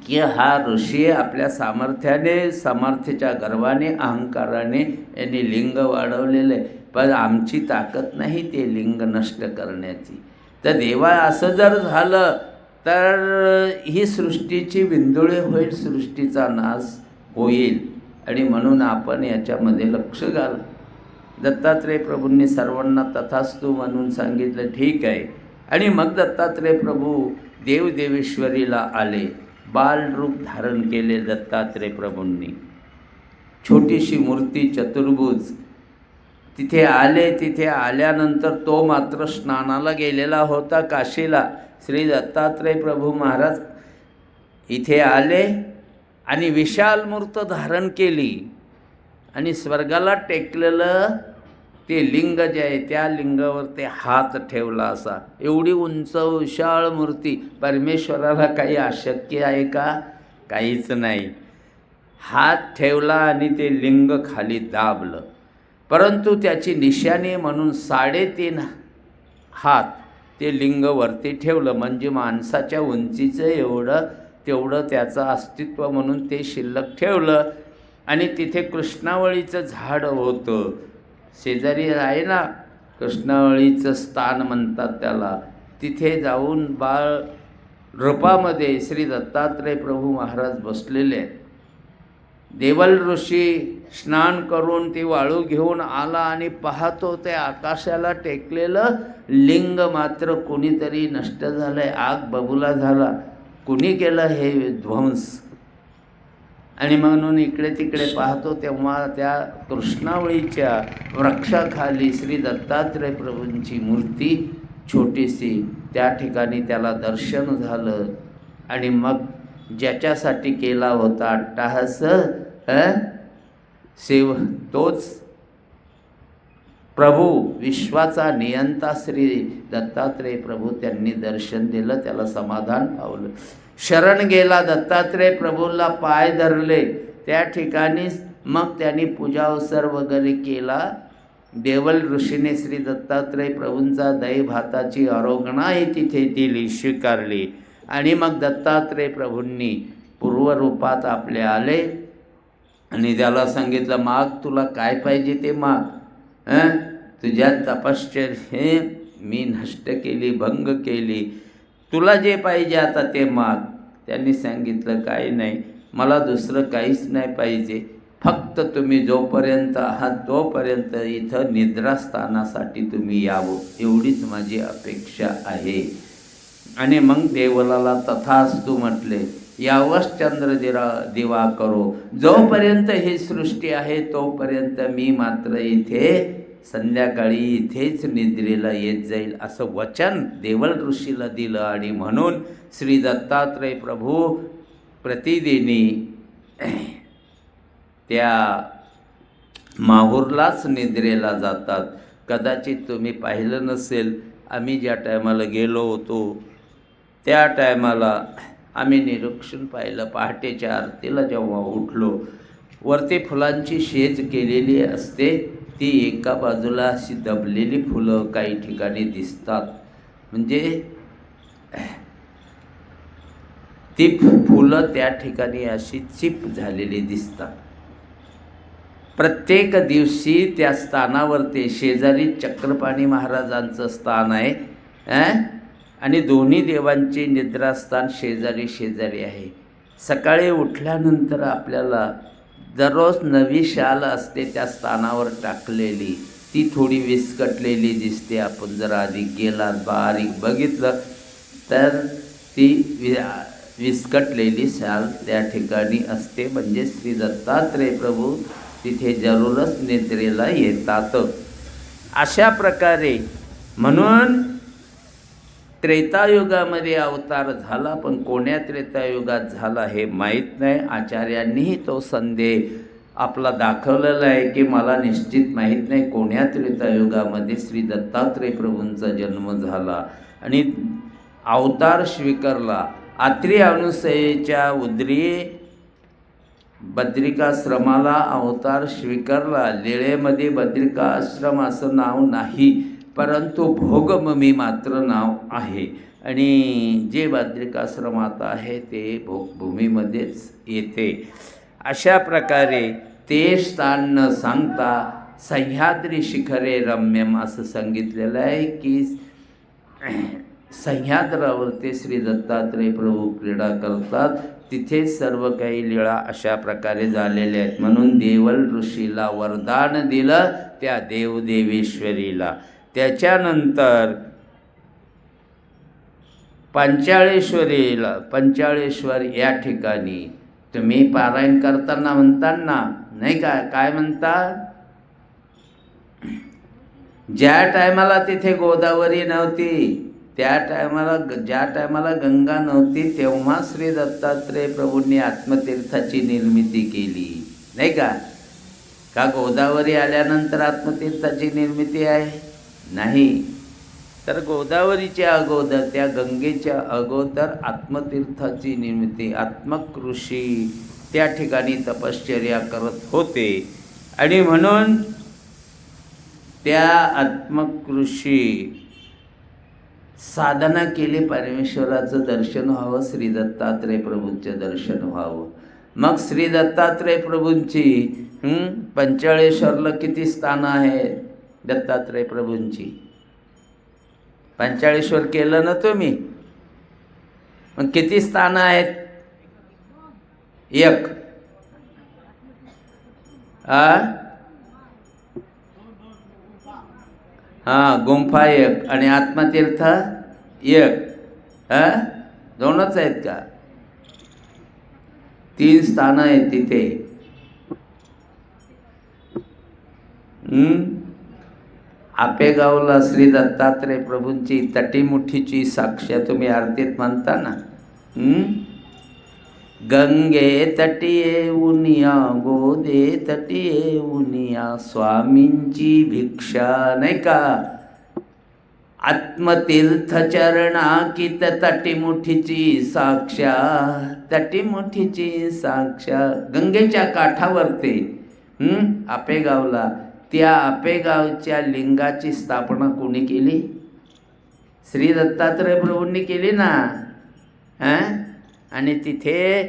की हा ऋषी आपल्या सामर्थ्याने, सामर्थ्याच्या गर्वाने, अहंकाराने यांनी लिंग वाढवलेलं आहे, पण आमची ताकद नाही ते लिंग नष्ट करण्याची. तर देवा असं जर झालं तर ही सृष्टीची विंधुळे होईल, सृष्टीचा नाश होईल. आणि म्हणून आपण याच्यामध्ये लक्ष घाल. दत्तात्रय प्रभूंनी सर्वांना तथास्तु म्हणून सांगितलं, ठीक आहे. आणि मग दत्तात्रय प्रभू देवदेवेश्वरीला आले. बालरूप धारण केले दत्तात्रय प्रभूंनी. छोटीशी मूर्ती, चतुर्भुज. तिथे आले. तिथे आल्यानंतर तो मात्र स्नानाला गेलेला होता काशीला. श्री दत्तात्रय प्रभू महाराज इथे आले आणि विशाल मूर्त धारण केली आणि स्वर्गाला टेकलेलं ते लिंग जे आहे त्या लिंगावर ते हात ठेवला. असा एवढी उंच विशाळ मूर्ती. परमेश्वराला काही अशक्य आहे का? काहीच नाही. हात ठेवला आणि ते लिंग खाली दाबलं. परंतु त्याची निशाणी म्हणून 3.5 हात ते लिंग वरती ठेवलं. म्हणजे माणसाच्या उंचीचं तेवढं त्याचं अस्तित्व म्हणून ते शिल्लक ठेवलं. आणि तिथे कृष्णावळीचं झाड होतं. शेजारी आहे ना, कृष्णावळीचं स्थान म्हणतात त्याला. तिथे जाऊन बाळ रूपामध्ये श्री दत्तात्रय प्रभू महाराज बसलेले आहेत. देवल ऋषी स्नान करून ती वाळू घेऊन आला आणि पाहतो ते आकाशाला टेकलेलं लिंग मात्र कोणीतरी नष्ट झालं आहे. आग बबुला झाला. कुणी केलं हे ध्वंस? आणि म्हणून इकडे तिकडे पाहतो तेव्हा त्या कृष्णावळीच्या वृक्षाखाली श्री दत्तात्रय प्रभूंची मूर्ती छोटीशी, त्या ठिकाणी त्याला दर्शन झालं. आणि मग ज्याच्यासाठी केला होता अट्टाहास शिव, तोच प्रभू, विश्वाचा नियंता श्री दत्तात्रय प्रभू, त्यांनी दर्शन दिलं. त्याला समाधान पावलं. शरण गेला दत्तात्रय प्रभूला, पाय धरले त्या ठिकाणी. मग त्यांनी पूजावसर वगैरे केला. देवल ऋषीने श्री दत्तात्रय प्रभूंचा दही भाताची आरोगणाही तिथे दिली, स्वीकारली. आणि मग दत्तात्रय प्रभूंनी पूर्वरूपात आपले आले आणि त्याला सांगितलं, माग, तुला काय पाहिजे ते माग. तुझ्या तपश्चर्ये मी नष्ट केली, भंग केली. तुला जे पाहिजे आता ते माग. त्यांनी सांगितलं, काही नाही, मला दुसरं काहीच नाही पाहिजे. फक्त तुम्ही जोपर्यंत आहात तोपर्यंत इथं निद्रास्थानासाठी तुम्ही यावं, एवढीच माझी अपेक्षा आहे. आणि मग देवलाला तथास्तु म्हटले. यावंच चंद्र दिवा करो. जोपर्यंत ही सृष्टी आहे तोपर्यंत मी मात्र इथे संध्याकाळी इथेच निद्रेला येत जाईल, असं वचन देवल ऋषीला दिलं. आणि म्हणून श्री दत्तात्रय प्रभू प्रतिदिनी त्या माहूरलाच निद्रेला जातात. कदाचित तुम्ही पाहिलं नसेल, आम्ही ज्या टायमाला गेलो होतो त्या टायमाला आम्ही निरीक्षण पाहिलं. पहाटेच्या आरतीला जेव्हा उठलो, वरती फुलांची शेज केलेली असते ती एका बाजूला अशी दबलेली फुलं काही ठिकाणी दिसतात. म्हणजे ती फुलं त्या ठिकाणी अशी चिप झालेली दिसतात. प्रत्येक दिवशी त्या स्थानावरती शेजारी चक्रपाणी महाराजांचं स्थान आहे आणि दोन्ही देवांचे निद्रास्थान शेजारी शेजारी आहे. सकाळी उठल्यानंतर आपल्याला दररोज नवी शाल असते त्या स्थानावर टाकलेली, ती थोडी विस्कटलेली दिसते. आपण जर आधी गेलात बारीक बघितलं तर ती विस्कटलेली शाल त्या ठिकाणी असते. म्हणजे श्री दत्तात्रय प्रभू तिथे जरूरच निद्रेला येतात. अशा प्रकारे म्हणून त्रेतायुगामध्ये अवतार झाला, पण कोण्या त्रेतायुगात झाला हे माहीत नाही. आचार्यांनीही तो संदेह आपला दाखवलेला आहे की मला निश्चित माहीत नाही कोण्या त्रेतायुगामध्ये श्री दत्तात्रय प्रभूंचा जन्म झाला आणि अवतार स्वीकारला. आत्री अनुसयेच्या उदरी बद्रिकाश्रमाला अवतार स्वीकारला. लेळेमध्ये बद्रिकाश्रम असं नाव नाही, परंतु भोगभूमी मात्र नाव आहे आणि जे बद्रिकाश्रम आता आहे ते भोगभूमीमध्येच येते. अशा प्रकारे ते स्थान न सांगता सह्याद्री शिखरे रम्यम असं सांगितलेलं आहे की सह्याद्रावरती श्री दत्तात्रय प्रभू क्रीडा करतात. तिथे सर्व काही लीळा अशा प्रकारे झालेल्या आहेत. म्हणून देवल ऋषीला वरदान दिलं त्या देवदेवेश्वरीला. त्याच्यानंतर पंचाळेश्वर या ठिकाणी तुम्ही पारायण करताना म्हणताना नाही काय म्हणता, ज्या टायमाला तिथे गोदावरी नव्हती, त्या टायमाला ज्या टायमाला गंगा नव्हती, तेव्हा श्री दत्तात्रय प्रभूंनी आत्मतीर्थाची निर्मिती केली नाही का गोदावरी आल्यानंतर आत्मतीर्थाची निर्मिती आहे? नाही. तर गोदावरीच्या अगोदर, त्या गंगेच्या अगोदर आत्मतीर्थाची निर्मिती. आत्मक ऋषी त्या ठिकाणी तपश्चर्या करत होते आणि म्हणून त्या आत्मक ऋषी साधना केली परमेश्वराचं दर्शन व्हावं, श्री दत्तात्रय प्रभूंचं दर्शन व्हावं. मग श्री दत्तात्रय प्रभूंची पंचाळेश्वरला किती स्थानं आहेत दत्तात्रय प्रभूंची? पंचाळेश्वर केलं ना तुम्ही, मग किती स्थानं आहेत? एक. गुंफा एक आणि आत्मतीर्थ एक. दोनच आहेत का? 3 स्थानं आहेत तिथे. आपेगावला श्री दत्तात्रय प्रभूंची तटीमुठीची साक्ष तुम्ही आरतीत म्हणता ना, गंगे तटिये उनिया गोदे तटिये उनिया स्वामींची भिक्षा नाही का, आत्मतीर्थ चरणाकित तटीमुठीची साक्षा, तटीमुठीची साक्षा. गंगेच्या काठावरती आपेगावला, त्या आपेगावच्या लिंगाची स्थापना कोणी केली? श्री दत्तात्रय प्रभूंनी केली ना. आणि तिथे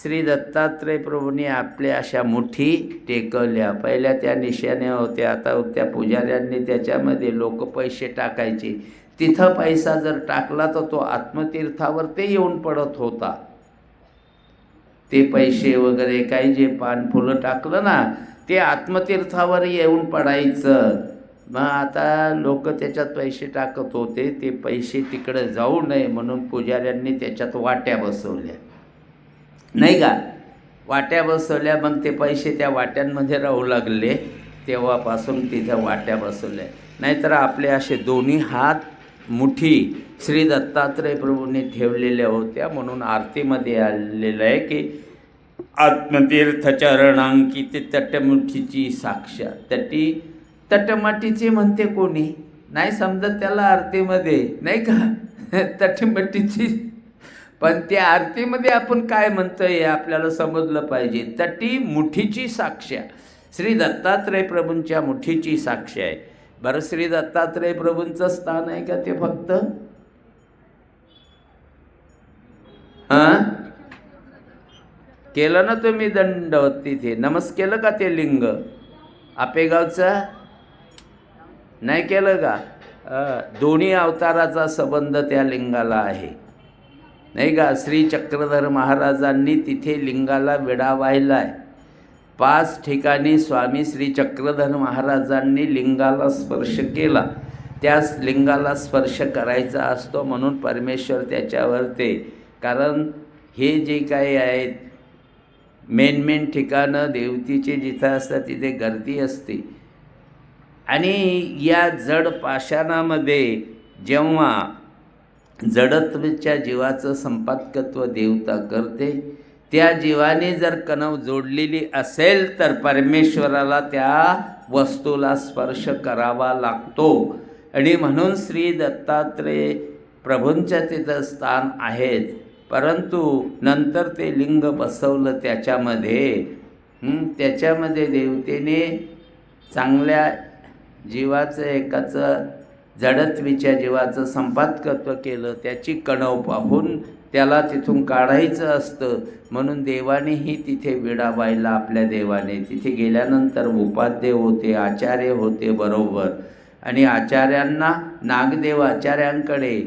श्री दत्तात्रय प्रभूंनी आपल्या अशा मुठी टेकवल्या. पहिल्या त्या निशाण्या होत्या, आता त्या पुजाऱ्यांनी त्याच्यामध्ये लोक पैसे टाकायचे. तिथं पैसा जर टाकला तर तो आत्मतीर्थावर ते येऊन पडत होता. ते पैसे वगैरे काही जे पान फुलं टाकलं ना ते आत्मतीर्थावर येऊन पडायचं. मग आता लोक त्याच्यात पैसे टाकत होते, ते पैसे तिकडे जाऊ नये म्हणून पुजाऱ्यांनी त्याच्यात वाट्या बसवल्या नाही का. वाट्या बसवल्या, मग ते पैसे त्या वाट्यांमध्ये राहू लागले. तेव्हापासून तिथं वाट्या बसवल्या. नाहीतर आपले असे दोन्ही हात मुठी श्री दत्तात्रय प्रभूंनी ठेवलेल्या होत्या. म्हणून आरतीमध्ये आलेलं आहे की आत्मतीर्थ चरणांकित तटमुठीची साक्षा. तटमाटीची म्हणते कोणी नाही समजत त्याला आरतीमध्ये नाही का तटीमटीची. पण त्या आरतीमध्ये आपण काय म्हणतोय हे आपल्याला समजलं पाहिजे. तटी मुठीची साक्षा श्री दत्तात्रय प्रभूंच्या मुठीची साक्ष आहे. बरं, श्री दत्तात्रय प्रभूंचं स्थान आहे का ते फक्त? हां, केलं ना तुम्ही दंडवत तिथे नमस् केलं का ते लिंग आपेगावचं? नाही केलं का? दोन्ही अवताराचा संबंध त्या लिंगाला आहे नाही का? श्री चक्रधर महाराजांनी तिथे लिंगाला विडा वाहिलाय. 5 ठिकाणी स्वामी श्री चक्रधर महाराजांनी लिंगाला स्पर्श केला. त्याच लिंगाला स्पर्श करायचा असतो म्हणून परमेश्वर त्याच्यावर ते, कारण हे जे काही आहेत मेन ठिकाणं देवतीचे जिथं असतात तिथे गर्दी असते. आणि या जड पाषाणामध्ये जेव्हा जडत्वच्या जीवाचं संपादकत्व देवता करते, त्या जीवाने जर कणव जोडलेली असेल तर परमेश्वराला त्या वस्तूला स्पर्श करावा लागतो. आणि म्हणून श्री दत्तात्रय प्रभूंच्या तिथं स्थान आहेत. परंतु नंतर ते लिंग बसवलं त्याच्यामध्ये देवतेने चांगल्या जीवाचं एकाचं जडत्वीच्या जीवाचं संपादकत्व केलं. त्याची कणव पाहून त्याला तिथून काढायचं असतं म्हणून देवानेही तिथे विडा वाहिला. आपल्या देवाने तिथे गेल्यानंतर उपाध्ये होते, आचार्य होते बरोबर. आणि आचार्यांना नागदेव आचार्यांकडे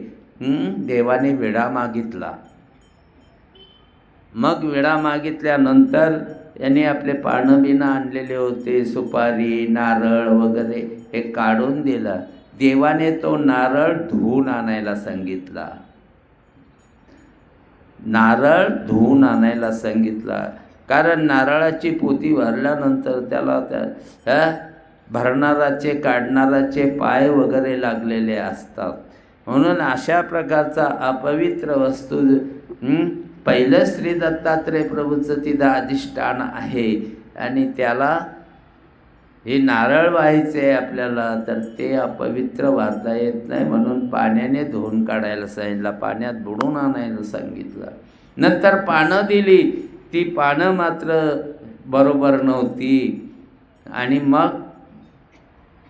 देवाने विडा मागितला. मग विडा मागितल्यानंतर यांनी आपले पानं बिनं आणलेले होते, सुपारी नारळ वगैरे हे काढून दिलं. देवाने तो नारळ धुवून आणायला सांगितला. नारळ धुवून आणायला सांगितला कारण नारळाची पोती भरल्यानंतर त्याला त्या भरणाराचे काढणाराचे पाय वगैरे लागलेले असतात. म्हणून अशा प्रकारचा अपवित्र वस्तू पहिलं श्री दत्तात्रय प्रभूचं तिथं अधिष्ठान आहे आणि त्याला हे नारळ व्हायचे आहे आपल्याला, तर ते अपवित्र वाहता येत नाही म्हणून पाण्याने धुवून काढायला सांगितलं, पाण्यात बुडून आणायला सांगितलं. नंतर पानं दिली, ती पानं मात्र बरोबर नव्हती आणि मग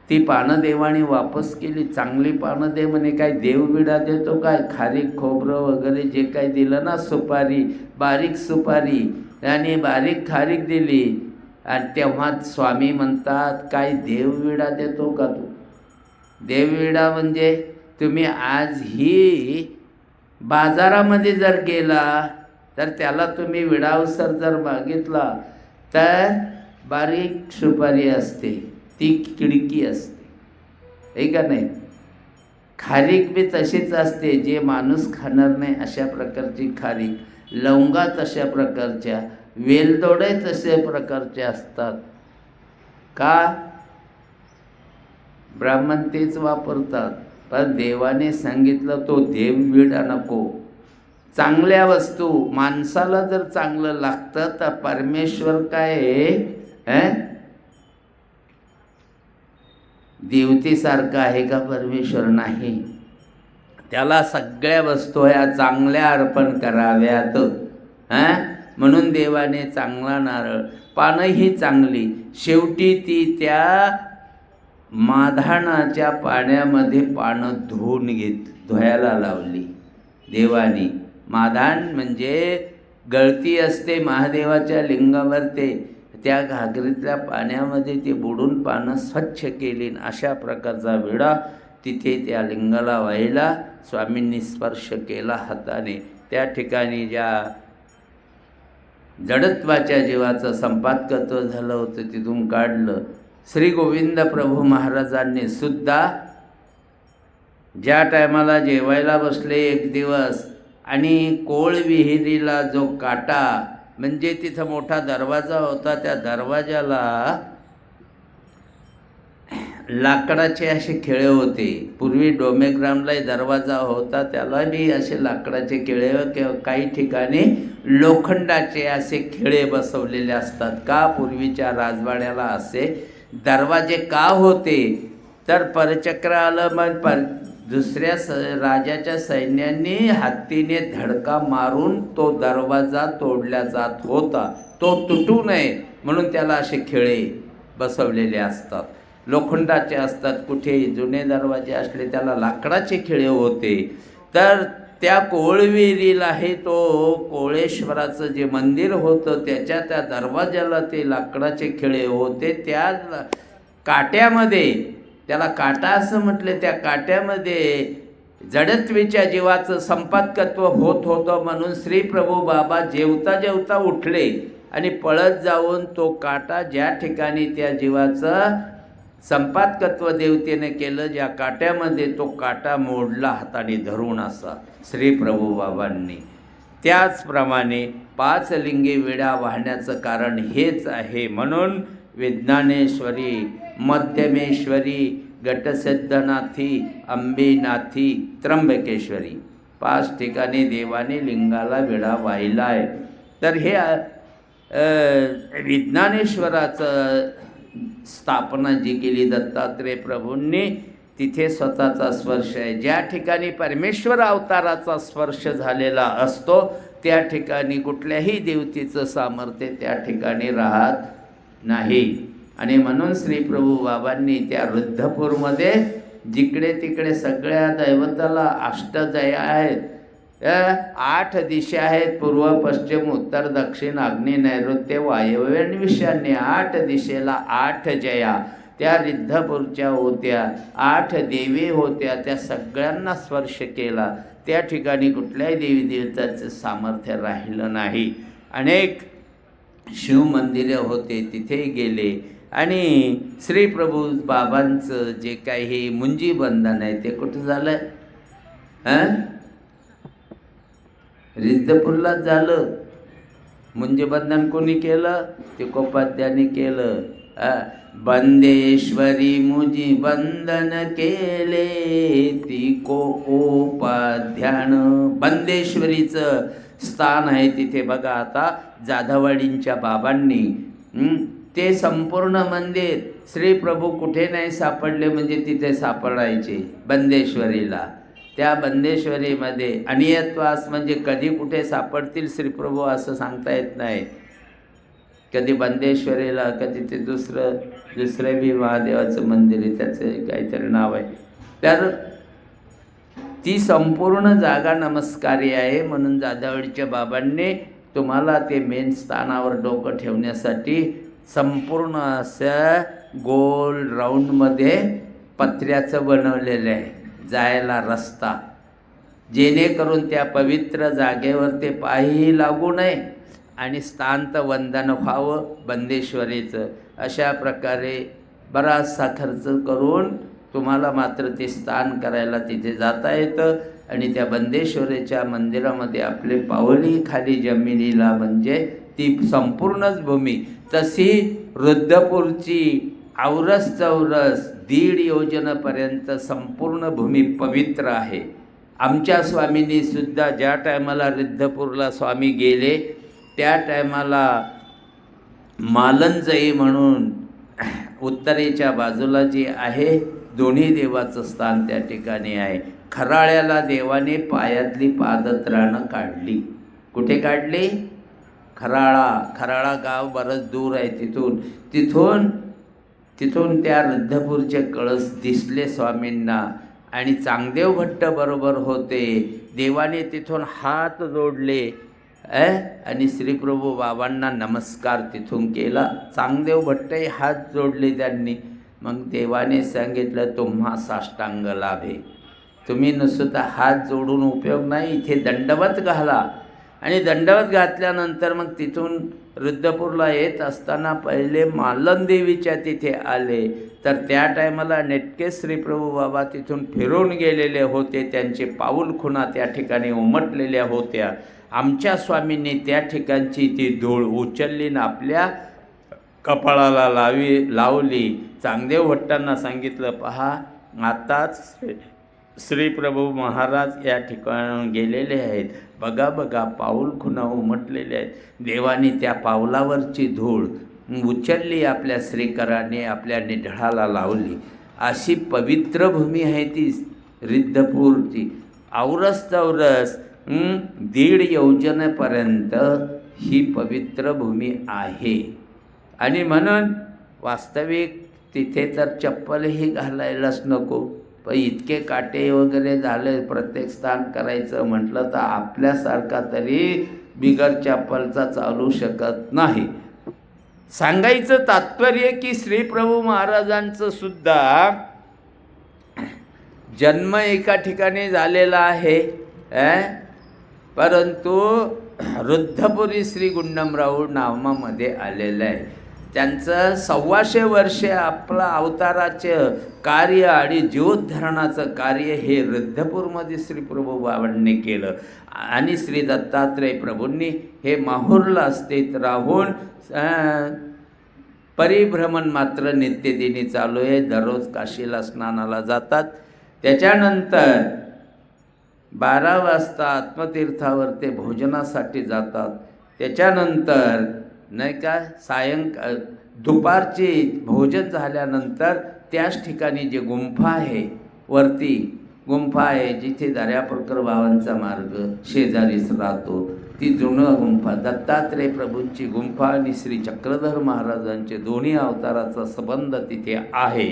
ती पानं देवाने वापस केली. चांगली पानं दे म्हणे. काय देव विडा देतो काय? खारीक खोबरं वगैरे जे काही दिलं ना, सुपारी, बारीक सुपारी आणि बारीक खारीक दिली. आणि तेव्हा स्वामी म्हणतात, काय देवविडा देतो का तू? देवविडा म्हणजे तुम्ही आजही बाजारामध्ये जर गेला तर त्याला तुम्ही विडावसर जर मागितला तर बारीक सुपारी असते, ती खिडकी असते, हे का नाही? खारीक बी तशीच असते, जे माणूस खाणार नाही अशा प्रकारची खारीक, लवंगा तशा प्रकारच्या, वेलदोडे तसे प्रकारचे असतात. का? ब्राह्मण तेच वापरतात. पण देवाने सांगितलं तो देवविडा नको. चांगल्या वस्तू माणसाला जर चांगलं लागतं तर परमेश्वर काय देवतेसारखं आहे का? परमेश्वर नाही. त्याला सगळ्या वस्तू ह्या चांगल्या अर्पण कराव्यात. म्हणून देवाने चांगला नारळ, पानंही चांगली, शेवटी ती त्या माधानाच्या पाण्यामध्ये पानं धुवायला लावली देवाने. माधान म्हणजे गळती असते महादेवाच्या लिंगावर, त्या घागरीतल्या पाण्यामध्ये ते बुडून पानं स्वच्छ केली. अशा प्रकारचा विडा तिथे त्या लिंगाला व्हायला स्वामींनी स्पर्श केला हाताने. त्या ठिकाणी ज्या जडत्वाच्या जीवाचं संपादकत्व झालं होतं तिथून काढलं. श्री गोविंद प्रभू महाराजांनी सुद्धा ज्या टायमाला जेवायला बसले एक दिवस आणि कोळ विहिरीला जो काटा म्हणजे तिथं मोठा दरवाजा होता, त्या दरवाजाला लाकडाचे असे खिळे होते. पूर्वी डोमेग्रामलाही दरवाजा होता, त्याला बी असे लाकडाचे खिळे किंवा काही ठिकाणी लोखंडाचे असे खिळे बसवलेले असतात. का? पूर्वीच्या राजवाड्याला असे दरवाजे का होते तर परचक्र आलं मग दुसऱ्या राजाच्या सैन्यांनी हत्तीने धडका मारून तो दरवाजा तोडला जात होता, तो तुटू नये म्हणून त्याला असे खिळे बसवलेले असतात, लोखंडाचे असतात, कुठे जुने दरवाजे असले त्याला लाकडाचे खिळे होते. तर त्या कोळविरीला हे तो कोळेश्वराचं जे मंदिर होतं त्याच्या त्या दरवाजाला ते लाकडाचे खिळे होते. त्या काट्यामध्ये, त्याला काटा असं म्हटले, त्या काट्यामध्ये जडत्वीच्या जीवाचं संपादकत्व होत होतं. म्हणून श्री प्रभू बाबा जेवता जेवता उठले आणि पळत जाऊन तो काटा ज्या ठिकाणी त्या जीवाचं संपादकत्व देवतेने केलं, ज्या काट्यामध्ये, तो काटा मोडला हाताने धरून असा श्री प्रभू बाबांनी. त्याचप्रमाणे पाच लिंगी विडा वाहण्याचं कारण हेच आहे. म्हणून विज्ञानेश्वरी, मध्यमेश्वरी, गटसिद्धनाथी, अंबेनाथी, त्र्यंबकेश्वरी 5 ठिकाणी देवाने लिंगाला विडा वाहिला आहे. तर हे विज्ञानेश्वराचं स्थापना जी केली दत्तात्रेय प्रभूंनी, तिथे स्वतःचा स्पर्श आहे. ज्या ठिकाणी परमेश्वर अवताराचा स्पर्श झालेला असतो त्या ठिकाणी कुठल्याही देवतेचं सामर्थ्य त्या ठिकाणी राहत नाही. आणि म्हणून श्री प्रभू बाबांनी त्या रुद्धपूरमध्ये जिकडे तिकडे सगळ्या दैवताला अष्टजया आहेत, 8 दिशा आहेत, पूर्व पश्चिम उत्तर दक्षिण अग्नी नैऋत्य वायव्य आणि ईशान्य. 8 दिशेला 8 जया त्या रिद्धपूरच्या होत्या. 8 देवी होत्या, त्या सगळ्यांना स्पर्श केला. त्या ठिकाणी कुठल्याही देवी देवताचं सामर्थ्य राहिलं नाही. अनेक शिवमंदिरे होते, तिथे गेले आणि श्री प्रभू बाबांचं जे काही मुंजी बंधन आहे ते कुठं झालं? रिद्धपूरलाच झालं. मुंजी बंधन कोणी केलं? ते कोपाध्यायाने केलं. बंदेश्वरी मुजी बंधन केले ती कोपाध्यानं. बंदेश्वरीचं स्थान आहे तिथे. बघा आता जाधववाडींच्या बाबांनी ते संपूर्ण मंदिर श्री प्रभू कुठे नाही सापडले म्हणजे तिथे सापडायचे बंदेश्वरीला. त्या बंदेश्वरीमध्ये अनियत्वास म्हणजे कधी कुठे सापडतील श्रीप्रभू असं सांगता येत नाही. कधी बंदेश्वरीला, कधी ते दुसरं बी महादेवाचं मंदिर आहे, त्याचं काहीतरी नाव आहे. तर ती संपूर्ण जागा नमस्कारी आहे. म्हणून जाधववाडीच्या बाबांनी तुम्हाला ते मेन स्थानावर डोकं ठेवण्यासाठी संपूर्ण असं गोल राऊंडमध्ये पत्र्याचं बनवलेलं आहे जायला रस्ता, जेणेकरून त्या पवित्र जागेवर ते पायही लागू नये आणि स्थांत वंदन व्हावं बंदेश्वरीचं. अशा प्रकारे बराचसा खर्च करून तुम्हाला मात्र ते स्थान करायला तिथे जाता येतं. आणि त्या बंदेश्वरीच्या मंदिरामध्ये आपले पाऊलही खाली जमिनीला, म्हणजे ती संपूर्णच भूमी. तशी रुद्धपूरची औरस चौरस 1.5 योजनेपर्यंत संपूर्ण भूमी पवित्र आहे. आमच्या स्वामींनी सुद्धा ज्या टायमाला रिद्धपूरला स्वामी गेले त्या टायमाला मालंजई म्हणून उत्तरेच्या बाजूला जी आहे, दोन्ही देवाचं स्थान त्या ठिकाणी आहे. खराळ्याला देवाने पायातली पादत्राणं काढली. कुठे काढली? खराळा गाव बरंच दूर आहे तिथून त्या रिद्धपूरचे कळस दिसले स्वामींना. आणि चांगदेव भट्ट बरोबर होते. देवाने तिथून हात जोडले आणि श्रीप्रभू बाबांना नमस्कार तिथून केला. चांगदेव भट्टही हात जोडले त्यांनी. मग देवाने सांगितलं, तुम्हा साष्टांग लाभे. तुम्ही नुसता हात जोडून उपयोग नाही, इथे दंडवत घाला. आणि दंडवत घातल्यानंतर मग तिथून रुद्धपूरला येत असताना पहिले मालनदेवीच्या तिथे आले. तर त्या टायमाला नेटकेच श्रीप्रभू बाबा तिथून फिरून गेलेले होते. त्यांचे पाऊल खुणा त्या ठिकाणी उमटलेल्या होत्या. आमच्या स्वामींनी त्या ठिकाणची ती धूळ उचलली ना आपल्या कपाळाला लावली. चांगदेव भट्टांना सांगितलं, पहा आताच श्रीप्रभू महाराज या ठिकाणी गेलेले आहेत. बघा पाऊल खुणा उमटलेले आहेत. देवाने त्या पावलावरची धूळ उचलली, आपल्या श्रीकराने आपल्या निढळाला लावली. अशी पवित्र भूमी आहे ती रिद्धपूरची. औरस चौरस 1.5 योजनेपर्यंत ही पवित्र भूमी आहे. आणि म्हणून वास्तविक तिथे तर चप्पलही घालायलाच नको, पण इतके काटे वगैरे झाले, प्रत्येक स्थान करायचं म्हटलं तर आपल्यासारखा तरी बिगर चप्पलचा चालू शकत नाही. सांगायचं तात्पर्य की श्री प्रभू महाराजांचं सुद्धा जन्म एका ठिकाणी झालेला आहे, परंतु रुद्धपुरी श्री गुंडमराऊ नावामध्ये आलेलं आहे. त्यांचं 125 वर्षे आपलं अवताराचे कार्य आणि जीवोद्धरणाचं कार्य हे रुद्धपूरमध्ये श्री प्रभू बाबांनी केलं. आणि श्री दत्तात्रय प्रभूंनी हे माहूरला स्थित राहून परिभ्रमण मात्र नित्यदिनी चालू आहे. दररोज काशीला स्नानाला जातात. त्याच्यानंतर 12 वाजता आत्मतीर्थावर ते भोजनासाठी जातात. त्याच्यानंतर नाही का दुपारचे भोजन झाल्यानंतर त्याच ठिकाणी जे गुंफा आहे, वरती गुंफा आहे जिथे दर्याप्रकर भावांचा मार्ग शेजारीच राहतो, ती जुनं गुंफा दत्तात्रय प्रभूंची गुंफा आणि श्री चक्रधर महाराजांचे दोन्ही अवताराचा संबंध तिथे आहे.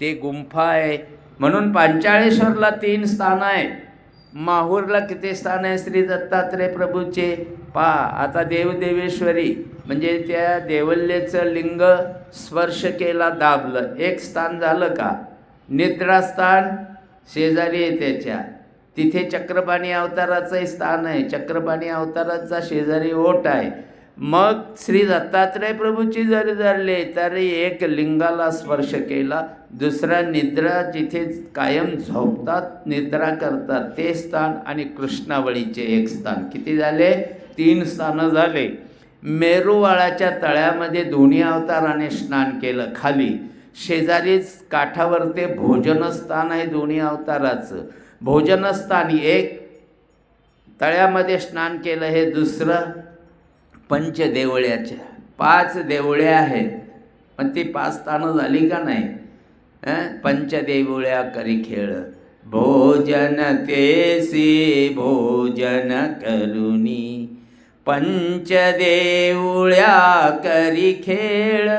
ते गुंफा आहे. म्हणून पांचाळेश्वरला 3 स्थान आहे. माहूरला किती स्थान आहे श्री दत्तात्रय प्रभूचे? आता देवदेवेश्वरी म्हणजे त्या देवल्येचं लिंग स्पर्श केला, दाबलं, 1 स्थान झालं का? निद्रास्थान शेजारी आहे त्याच्या, तिथे चक्रपाणी अवताराचंही स्थान आहे. चक्रपाणी अवताराचा शेजारी ओट आहे. मग श्री दत्तात्रय प्रभूची जरी धरले तरी एक लिंगाला स्पर्श केला, दुसरा निद्रा जिथे कायम झोपतात, निद्रा करतात ते स्थान, आणि कृष्णावळीचे 1 स्थान. किती झाले? 3 स्थानं झाले. मेरूवाळाच्या तळ्यामध्ये दोन्ही अवताराने स्नान केलं. खाली शेजारीच काठावर ते भोजनस्थान आहे दोन्ही अवताराचं. भोजनस्थान 1 तळ्यामध्ये स्नान केलं. हे दुसरं पंचदेवळ्याच्या 5 देवळ्या आहेत. पण ती 5 स्थानं झाली का नाही? पंचदेवळ्या करी खेळ, भोजन तेसी भोजन करुनी, पंचदेवळ्या करी खेळ,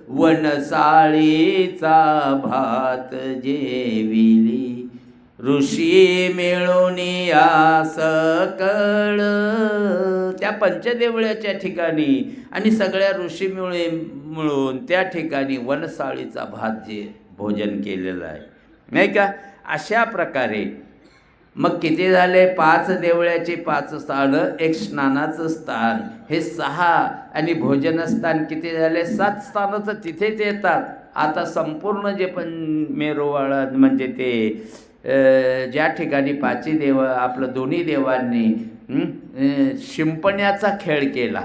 वनसाळीचा भात जेविली, ऋषी मिळून या सकळ. त्या पंचदेवळ्याच्या ठिकाणी आणि सगळ्या ऋषी मिळून त्या ठिकाणी वनसाळीचा भात जे भोजन केलेलं आहे, नाही का? अशा प्रकारे मग किती झाले? 5 देवळ्याचे 5 स्थानं, 1 स्नानाचं स्थान, हे 6, आणि भोजनस्थान किती झाले? 7 स्थानं तर तिथेच येतात. आता संपूर्ण जे पण मेरूवाळा म्हणजे ते ज्या ठिकाणी 5 देव आपलं दोन्ही देवांनी शिंपण्याचा खेळ केला,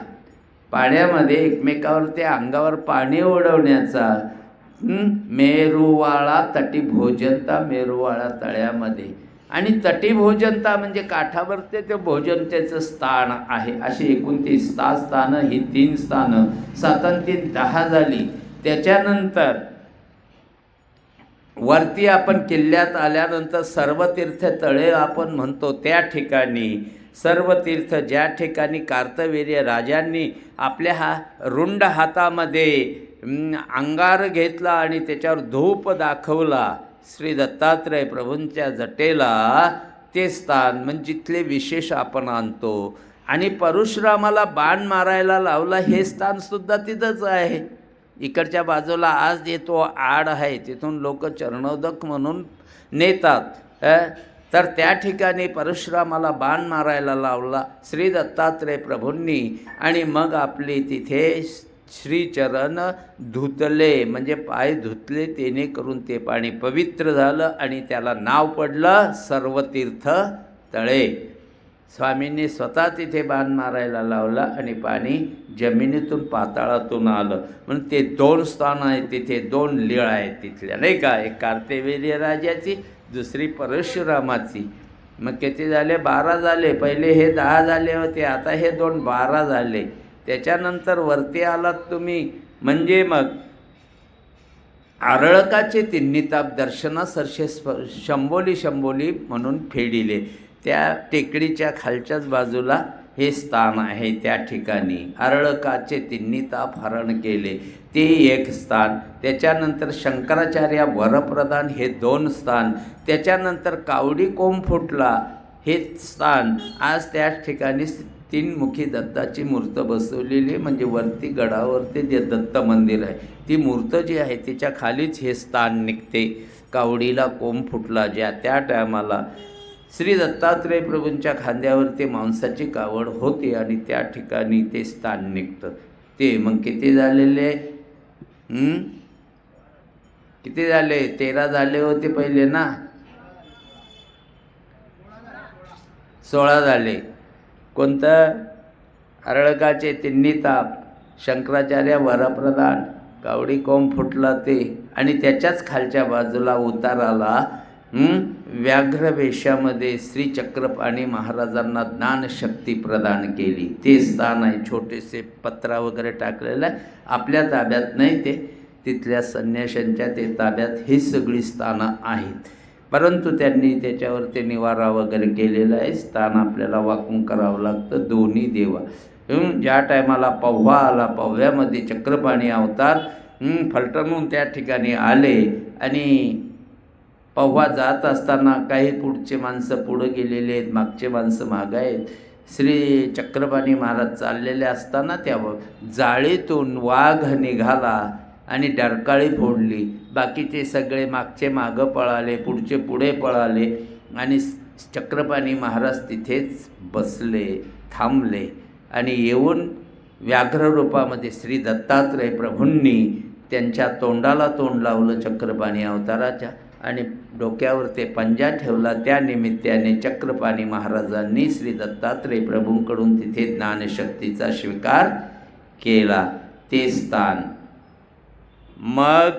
पाण्यामध्ये एकमेकावर ते अंगावर पाणी उडवण्याचा, मेरूवाळा तटी भोजनता, मेरूवाळा तळ्यामध्ये, आणि तटी भोजनता म्हणजे काठावर ते भोजनतेचं स्थान आहे. अशी एकूण 30 स्थानं, ही 3 स्थानं, 7 आणि 3 10 झाली. त्याच्यानंतर वरती आपण किल्ल्यात आल्यानंतर सर्वतीर्थ तळे आपण म्हणतो, त्या ठिकाणी सर्वतीर्थ ज्या ठिकाणी कार्तवीर्य राजांनी आपल्या रुंड हातामध्ये अंगार घेतला आणि त्याच्यावर धूप दाखवला श्री दत्तात्रय प्रभूंच्या जटेला, ते स्थान म्हणजे जिथले विशेष आपण आणतो. आणि परशुरामाला बाण मारायला लावला, हे स्थानसुद्धा तिथंच आहे. इकडच्या बाजूला आज येतो आड आहे, तिथून लोक चरणोदक म्हणून नेतात. तर त्या ठिकाणी परशुरामाला बाण मारायला लावला श्री दत्तात्रय प्रभूंनी, आणि मग आपली तिथे श्रीचरण धुतले, म्हणजे पाय धुतले, तेने करून ते पाणी पवित्र झालं आणि त्याला नाव पडलं सर्वतीर्थ तळे. स्वामींनी स्वतः तिथे बाण मारायला लावला आणि पाणी जमिनीतून पाताळातून आलं. म्हणून ते 2 स्थान आहेत तिथे, 2 लीळ आहेत तिथल्या, नाही का? एक कार्तवीर्य राजाची, दुसरी परशुरामाची. मग किती झाले? 12 झाले. पहिले हे 10 झाले होते, आता हे 2 12 झाले. त्याच्यानंतर वरती आलात तुम्ही म्हणजे मग आरळकाचे तिन्हीताप दर्शनासरसे शंभोली शंभोली म्हणून फेडिले. त्या टेकडीच्या खालच्याच बाजूला हे स्थान आहे. त्या ठिकाणी अर्ळकाचे तिन्ही ताप हरण केले ते एक स्थान. त्याच्यानंतर शंकराचार्य वरप्रधान हे 2 स्थान. त्याच्यानंतर कावडी कोंब फुटला हे स्थान. आज त्याच ठिकाणी 3 मुखी दत्ताची मूर्त बसवलेली, म्हणजे वरती गडावरती जे दत्त मंदिर आहे ती मूर्त जी आहे त्याच्या खालीच हे स्थान निघते. कावडीला कोंब फुटला ज्या त्या टायमाला श्री दत्तात्रय प्रभूंच्या खांद्यावरती मांसाची कावड होती आणि त्या ठिकाणी ते स्थान निघतं. ते मग किती झालेले? किती झाले? 13 झाले होते पहिले ना, 16 झाले. कोणतं? अर्ळकाचे तिन्ही ताप, शंकराचार्य वरप्रधान, कावडी कोंब फुटला ते, आणि त्याच्याच खालच्या बाजूला उताराला व्याघ्र वेशामध्ये श्री चक्रपाणी महाराजांना ज्ञानशक्ती प्रदान केली ते स्थान आहे. छोटेसे पत्रा वगैरे टाकलेलं आहे, आपल्या ताब्यात नाही ते, तिथल्या संन्याशांच्या ते ताब्यात ही सगळी स्थानं आहेत. परंतु त्यांनी त्याच्यावरती निवारा वगैरे केलेला आहे. स्थान आपल्याला वाकून करावं लागतं. दोन्ही देवा ज्या टायमाला पव्हा आला, पव्यामध्ये चक्रपाणी अवतार फलटणून त्या ठिकाणी आले आणि पव्हा जात असताना काही पुढचे माणसं पुढं गेलेले आहेत, मागचे माणसं मागं आहेत. श्री चक्रपाणी महाराज चाललेले असताना त्या जाळीतून वाघ निघाला आणि डरकाळी फोडली. बाकीचे सगळे मागचे मागं पळाले, पुढचे पुढे पळाले आणि चक्रपाणी महाराज तिथेच बसले, थांबले आणि येऊन व्याघ्र रूपामध्ये श्री दत्तात्रय प्रभूंनी त्यांच्या तोंडाला तोंड लावलं चक्रपाणी अवताराच्या आणि डोक्यावर ते पंजा ठेवला. त्या निमित्ताने चक्रपाणी महाराजांनी श्री दत्तात्रय प्रभूंकडून तिथे ज्ञानशक्तीचा स्वीकार केला ते स्थान. मग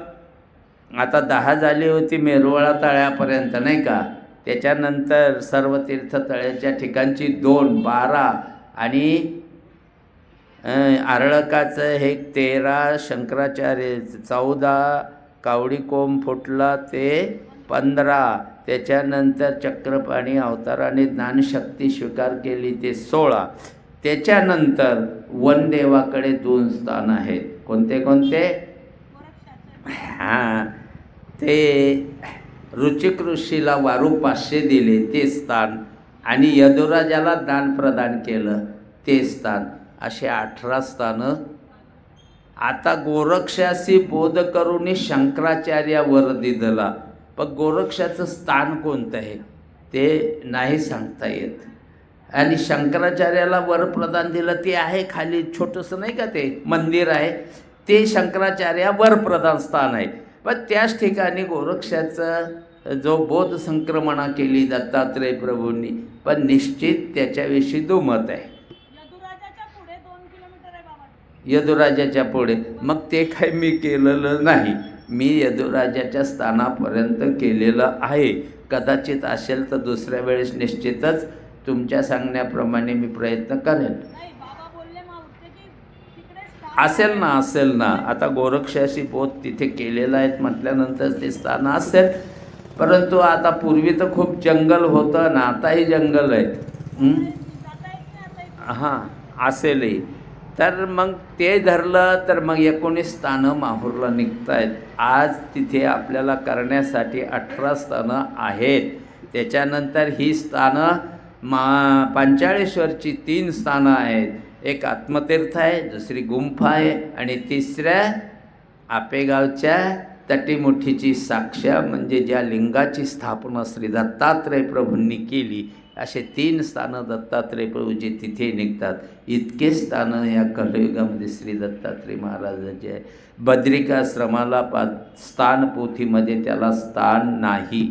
आता 10 झाली होती मेरुवाळा तळ्यापर्यंत नाही का. त्याच्यानंतर सर्व तीर्थतळ्याच्या ठिकाणची 2, 12 आणि अर्ळकाचं हे 13, शंकराचार्य 14, कावडी कोंब फुटला ते 15, त्याच्यानंतर चक्रपाणी अवताराने ज्ञानशक्ती स्वीकार केली ते 16. त्याच्यानंतर वनदेवाकडे 2 स्थान आहेत. कोणते कोणते? ते रुचिक ऋषीला वारू 500 दिले ते स्थान आणि यदुराजाला दान प्रदान केलं ते स्थान. असे 18 स्थानं. आता गोरक्षासी बोध करून शंकराचार्यावर दिधला, पण गोरक्षाचं स्थान कोणतं आहे ते नाही सांगता येत. आणि शंकराचार्याला वर प्रदान दिलं ते आहे खाली छोटंसं नाही का ते मंदिर आहे, ते शंकराचार्या वर प्रदान स्थान आहे. पण त्याच ठिकाणी गोरक्षाचं जो बोध संक्रमणा केली दत्तात्रय प्रभूंनी, पण निश्चित त्याच्याविषयी दुमत आहे. यदुराजाच्या पुढे मग ते काही मी केलेलं नाही. मी यदुराजाच्या स्थानापर्यंत केलेलं आहे. कदाचित असेल तर दुसऱ्या वेळेस निश्चितच तुमच्या सांगण्याप्रमाणे मी प्रयत्न करेन. असेल ना. आता गोरक्षाशी बोध तिथे केलेलं आहे म्हटल्यानंतर ते स्थान असेल. परंतु आता पूर्वी तर खूप जंगल होतं ना, आताही जंगल आहे. हां असेलही. तर मग ते धरलं तर मग 19 स्थानं माहूरला निघत आहेत. आज तिथे आपल्याला करण्यासाठी 18 स्थानं आहेत. त्याच्यानंतर ही स्थानं पंचाळेश्वरची 3 स्थानं आहेत. एक आत्मतीर्थ आहे, दुसरी गुंफा आहे आणि तिसऱ्या आपेगावच्या तटीमुठीची साक्षा, म्हणजे ज्या लिंगाची स्थापना श्री दत्तात्रय प्रभूंनी केली, असे 3 स्थानं दत्तात्रय प्रभूचे तिथे निघतात. इतके स्थानं या कलियुगामध्ये श्री दत्तात्रय महाराजाचे आहे. बद्रिकाश्रमाला स्थान पोथीमध्ये त्याला स्थान नाही.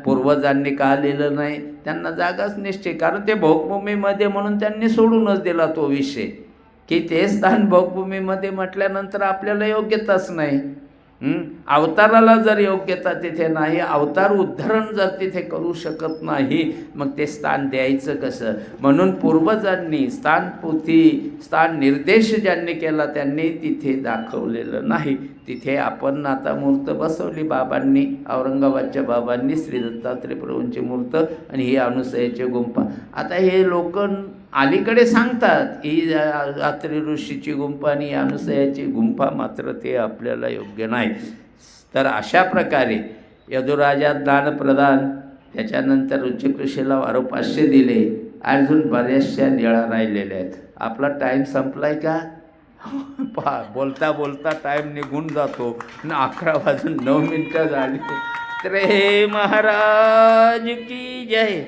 पूर्वजांनी का लिहिलं नाही? त्यांना जागाच निश्चय, कारण ते भोगभूमीमध्ये म्हणून त्यांनी सोडूनच दिला तो विषय, की ते स्थान भोगभूमीमध्ये म्हटल्यानंतर आपल्याला योग्यताच नाही. अवताराला जर योग्यता तिथे नाही, अवतार उद्धरण जर तिथे करू शकत नाही, मग ते स्थान द्यायचं कसं? म्हणून पूर्वजांनी स्थान निर्देश ज्यांनी केला त्यांनी तिथे दाखवलेलं नाही. तिथे आपण आता मूर्त बसवली बाबांनी, औरंगाबादच्या बाबांनी श्री दत्तात्रय प्रभूंची मूर्त आणि ही अनुसयाची गुंफा. आता हे लोक अलीकडे सांगतात ही अत्री ऋषीची गुंफा आणि अनुसयाची गुंफा, मात्र ते आपल्याला योग्य नाही. तर अशा प्रकारे यदुराजा दानप्रदान, त्याच्यानंतर ऋषिकेशीला वारो 500 दिले. अजून बऱ्याचशा निळा राहिलेल्या आहेत. आपला टाईम संपला आहे का? पहा, बोलता बोलता टाईम निघून जातो आणि 11 वाजून 9 मिनटं झाली. तर हे महाराज की जय.